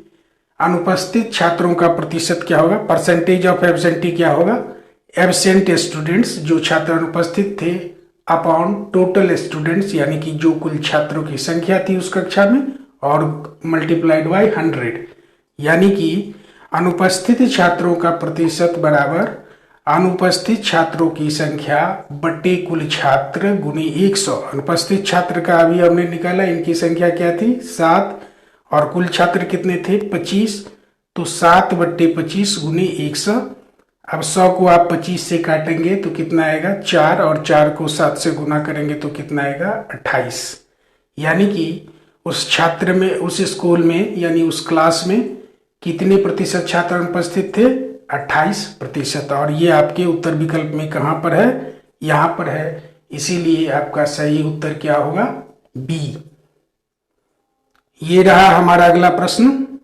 अनुपस्थित छात्रों का प्रतिशत क्या होगा, परसेंटेज ऑफ एब्सेंटी क्या होगा, एब्सेंट स्टूडेंट्स जो छात्र अनुपस्थित थे अपॉन टोटल स्टूडेंट्स यानी कि जो कुल छात्रों की संख्या थी उस कक्षा में, और मल्टीप्लाइड बाय 100, यानी कि अनुपस्थित छात्रों का प्रतिशत बराबर अनुपस्थित छात्रों की संख्या बटे कुल छात्र गुने 100। अनुपस्थित छात्र का अभी हमने निकाला, इनकी संख्या क्या थी 7 और कुल छात्र कितने थे 25, तो 7 बट्टे 25 गुने 100। अब 100 को आप 25 से काटेंगे तो कितना आएगा 4, और 4 को 7 से गुना करेंगे तो कितना आएगा 28, यानी कि उस छात्र में, उस स्कूल में यानी उस क्लास में कितने प्रतिशत छात्र अनुपस्थित थे 28%। और ये आपके उत्तर विकल्प में कहां पर है, यहां पर है, इसीलिए आपका सही उत्तर क्या होगा बी। ये रहा हमारा अगला प्रश्न।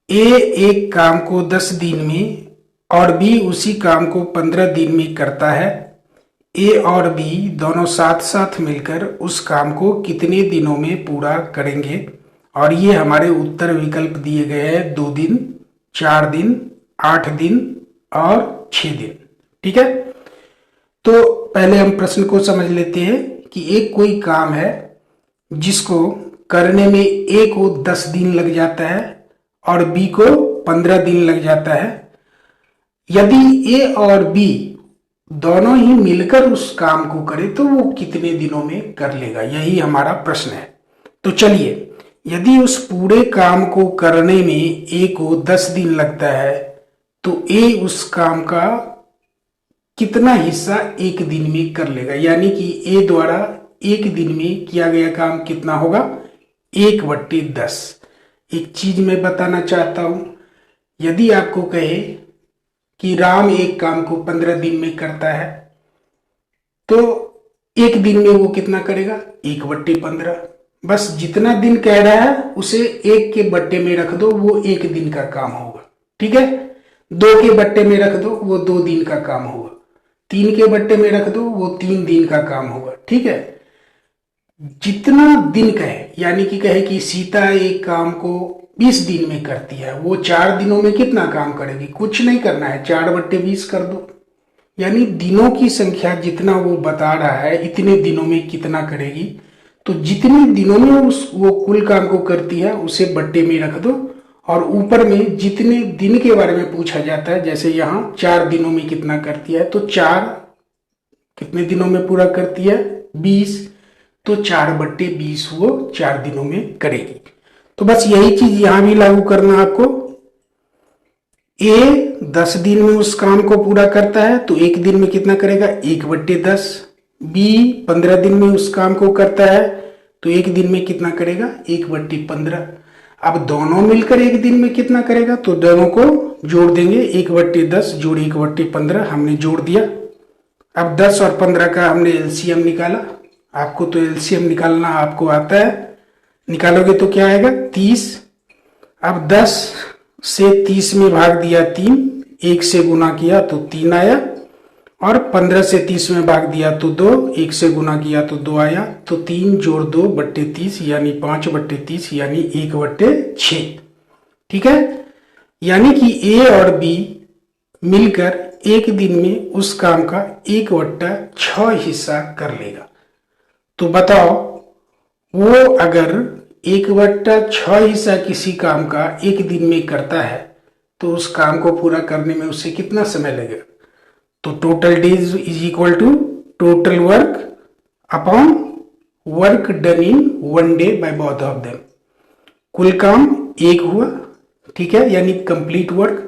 ए एक काम को 10 दिन में और बी उसी काम को 15 दिन में करता है। ए और बी दोनों साथ साथ मिलकर उस काम को कितने दिनों में पूरा करेंगे। और ये हमारे उत्तर विकल्प दिए गए हैं 2 दिन, 4 दिन 8 दिन और 6 दिन। ठीक है, तो पहले हम प्रश्न को समझ लेते हैं कि एक कोई काम है जिसको करने में ए को 10 दिन लग जाता है और बी को 15 दिन लग जाता है। यदि ए और बी दोनों ही मिलकर उस काम को करे तो वो कितने दिनों में कर लेगा, यही हमारा प्रश्न है। तो चलिए, यदि उस पूरे काम को करने में ए को 10 दिन लगता है तो ए उस काम का कितना हिस्सा एक दिन में कर लेगा, यानी कि ए द्वारा एक दिन में किया गया काम कितना होगा, 1/10। एक चीज मैं बताना चाहता हूं, यदि आपको कहे कि राम एक काम को 15 दिन में करता है तो एक दिन में वो कितना करेगा, 1/15। बस जितना दिन कह रहा है उसे एक के बट्टे में रख दो, वो एक दिन का काम होगा। ठीक है, 2 के बट्टे में रख दो, वो 2 दिन का काम होगा। 3 के बट्टे में रख दो, वो 3 दिन का काम होगा। ठीक है, जितना दिन कहे, यानी कि कहे कि सीता एक काम को 20 दिन में करती है, वो 4 दिनों में कितना काम करेगी, कुछ नहीं करना है, 4/20 कर दो। यानी दिनों की संख्या जितना वो बता रहा है इतने दिनों में कितना करेगी, तो जितने दिनों में वो कुल काम को करती है उसे बट्टे में रख दो, और ऊपर में जितने दिन के बारे में पूछा जाता है, जैसे यहाँ 4 दिनों में कितना करती है, तो 4 कितने दिनों में पूरा करती है, 20, तो 4/20 वो 4 दिनों में करेगी। तो बस यही चीज यहां भी लागू करना आपको। ए 10 दिन में उस काम को पूरा करता है तो एक दिन में कितना करेगा, 1/10। बी 15 दिन में उस काम को करता है तो एक दिन में कितना करेगा, 1/15। अब दोनों मिलकर एक दिन में कितना करेगा, तो दोनों को जोड़ देंगे, 1/10 जोड़ 1/15 हमने जोड़ दिया। अब 10 और 15 का हमने एलसीएम निकाला। आपको तो एलसीएम निकालना आपको आता है, निकालोगे तो क्या आएगा, 30। अब 10 से 30 में भाग दिया 3, 1 से गुना किया तो 3 आया, और 15 से 30 में भाग दिया तो 2, 1 से गुना किया तो 2 आया। तो 3 जोड़ 2/30 यानी 5/30 यानी 1/6। ठीक है, यानी कि ए और बी मिलकर एक दिन में उस काम का 1/6 हिस्सा कर लेगा। तो बताओ, वो अगर 1/6 हिस्सा किसी काम का एक दिन में करता है तो उस काम को पूरा करने में उसे कितना समय लगेगा, तो total days is equal to total work upon work done in 1 day by both of them. कुल काम एक हुआ, ठीक है, यानी कंप्लीट वर्क,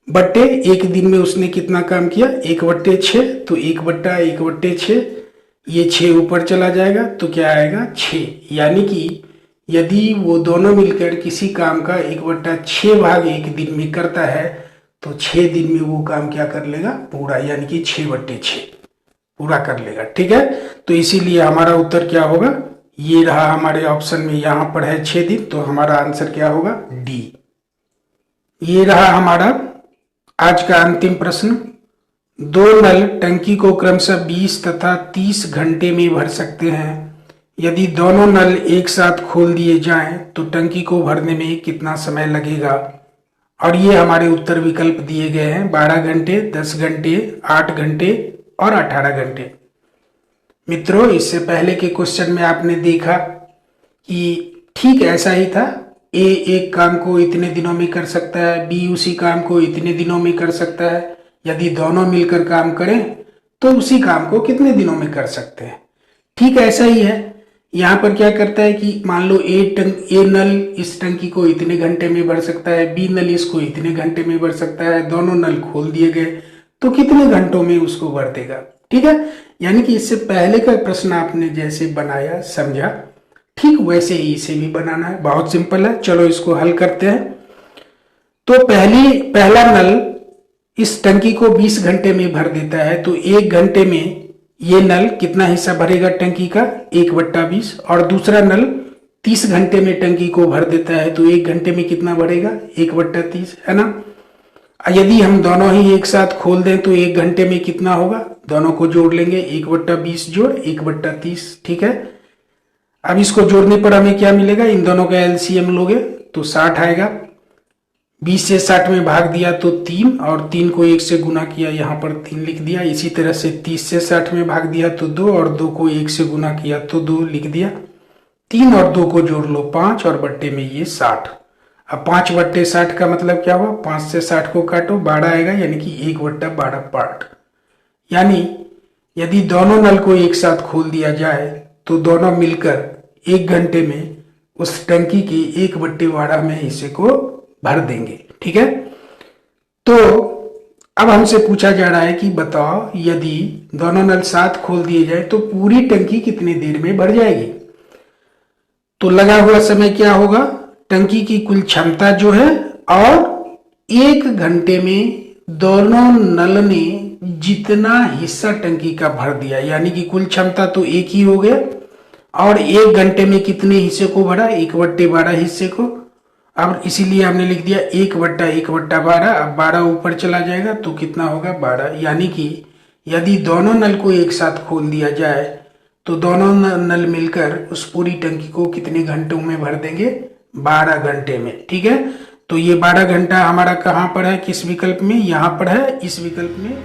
बट्टे एक दिन में उसने कितना काम किया, 1/6। तो 1/1/6, ये 6 ऊपर चला जाएगा तो क्या आएगा, 6। यानी कि यदि वो दोनों मिलकर किसी काम का 1/6 भाग एक दिन में करता है तो 6 दिन में वो काम क्या कर लेगा, पूरा, यानी कि 6/6 पूरा कर लेगा। ठीक है, तो इसीलिए हमारा उत्तर क्या होगा, ये रहा हमारे ऑप्शन में, यहां पर है 6 दिन, तो हमारा आंसर क्या होगा, डी। ये रहा हमारा आज का अंतिम प्रश्न। 2 नल टंकी को क्रमशः 20 तथा 30 घंटे में भर सकते हैं। यदि दोनों नल एक साथ खोल दिए जाएं तो टंकी को भरने में कितना समय लगेगा, और ये हमारे उत्तर विकल्प दिए गए हैं, 12 घंटे, 10 घंटे, 8 घंटे और 18 घंटे। मित्रों, इससे पहले के क्वेश्चन में आपने देखा कि ठीक ऐसा ही था, ए एक काम को इतने दिनों में कर सकता है, बी उसी काम को इतने दिनों में कर सकता है। यदि दोनों मिलकर काम करें तो उसी काम को कितने दिनों में कर सकते हैं। ठीक ऐसा ही है, यहाँ पर क्या करता है कि मान लो ए नल इस टंकी को इतने घंटे में भर सकता है, बी नल इसको इतने घंटे में भर सकता है, दोनों नल खोल दिए गए तो कितने घंटों में उसको भर देगा। ठीक है, यानी कि इससे पहले का प्रश्न आपने जैसे बनाया, समझा, ठीक वैसे ही इसे भी बनाना है, बहुत सिंपल है। चलो इसको हल करते हैं। तो पहला नल इस टंकी को 20 घंटे में भर देता है, तो 1 घंटे में ये नल कितना हिस्सा भरेगा टंकी का, 1/20, और दूसरा नल 30 घंटे में टंकी को भर देता है तो 1 घंटे में कितना भरेगा, 1/30, है ना। यदि हम दोनों ही एक साथ खोल दें तो 1 घंटे में कितना होगा, दोनों को जोड़ लेंगे, 1/20 जोड़ 1/30। ठीक है, अब इसको जोड़ने पर हमें क्या मिलेगा, इन दोनों का एलसीएम लोगे तो 60 आएगा। 20 से 60 में भाग दिया तो 3, और 3 को 1 से गुना किया, यहाँ पर 3 लिख दिया। इसी तरह से 30 से 60 में भाग दिया तो 2, और 2 को 1 से गुना किया तो 2 लिख दिया। 3 और 2 को जोड़ लो 5, और बट्टे में ये 60। अब 5/60 का मतलब क्या हुआ, 5 से 60 को काटो, 12 आएगा, यानी कि 1/12 पार्ट। यानी यदि दोनों नल को एक साथ खोल दिया जाए तो दोनों मिलकर 1 घंटे में उस टंकी के 1/12 में हिस्से को भर देंगे। ठीक है, तो अब हमसे पूछा जा रहा है कि बताओ यदि दोनों नल साथ खोल दिए जाए तो पूरी टंकी कितनी देर में भर जाएगी। तो लगा हुआ समय क्या होगा, टंकी की कुल क्षमता जो है, और 1 घंटे में दोनों नल ने जितना हिस्सा टंकी का भर दिया, यानी कि कुल क्षमता तो 1 ही हो गया, और 1 घंटे में कितने हिस्से को भरा, 1/12 हिस्से को। अब इसीलिए हमने लिख दिया 1/1/12। अब 12 ऊपर चला जाएगा तो कितना होगा, 12। यानी कि यदि दोनों नल को एक साथ खोल दिया जाए तो दोनों नल मिलकर उस पूरी टंकी को कितने घंटों में भर देंगे, 12 घंटे में। ठीक है, तो ये 12 घंटा हमारा कहाँ पर है, किस विकल्प में, यहाँ पर है, इस विकल्प में।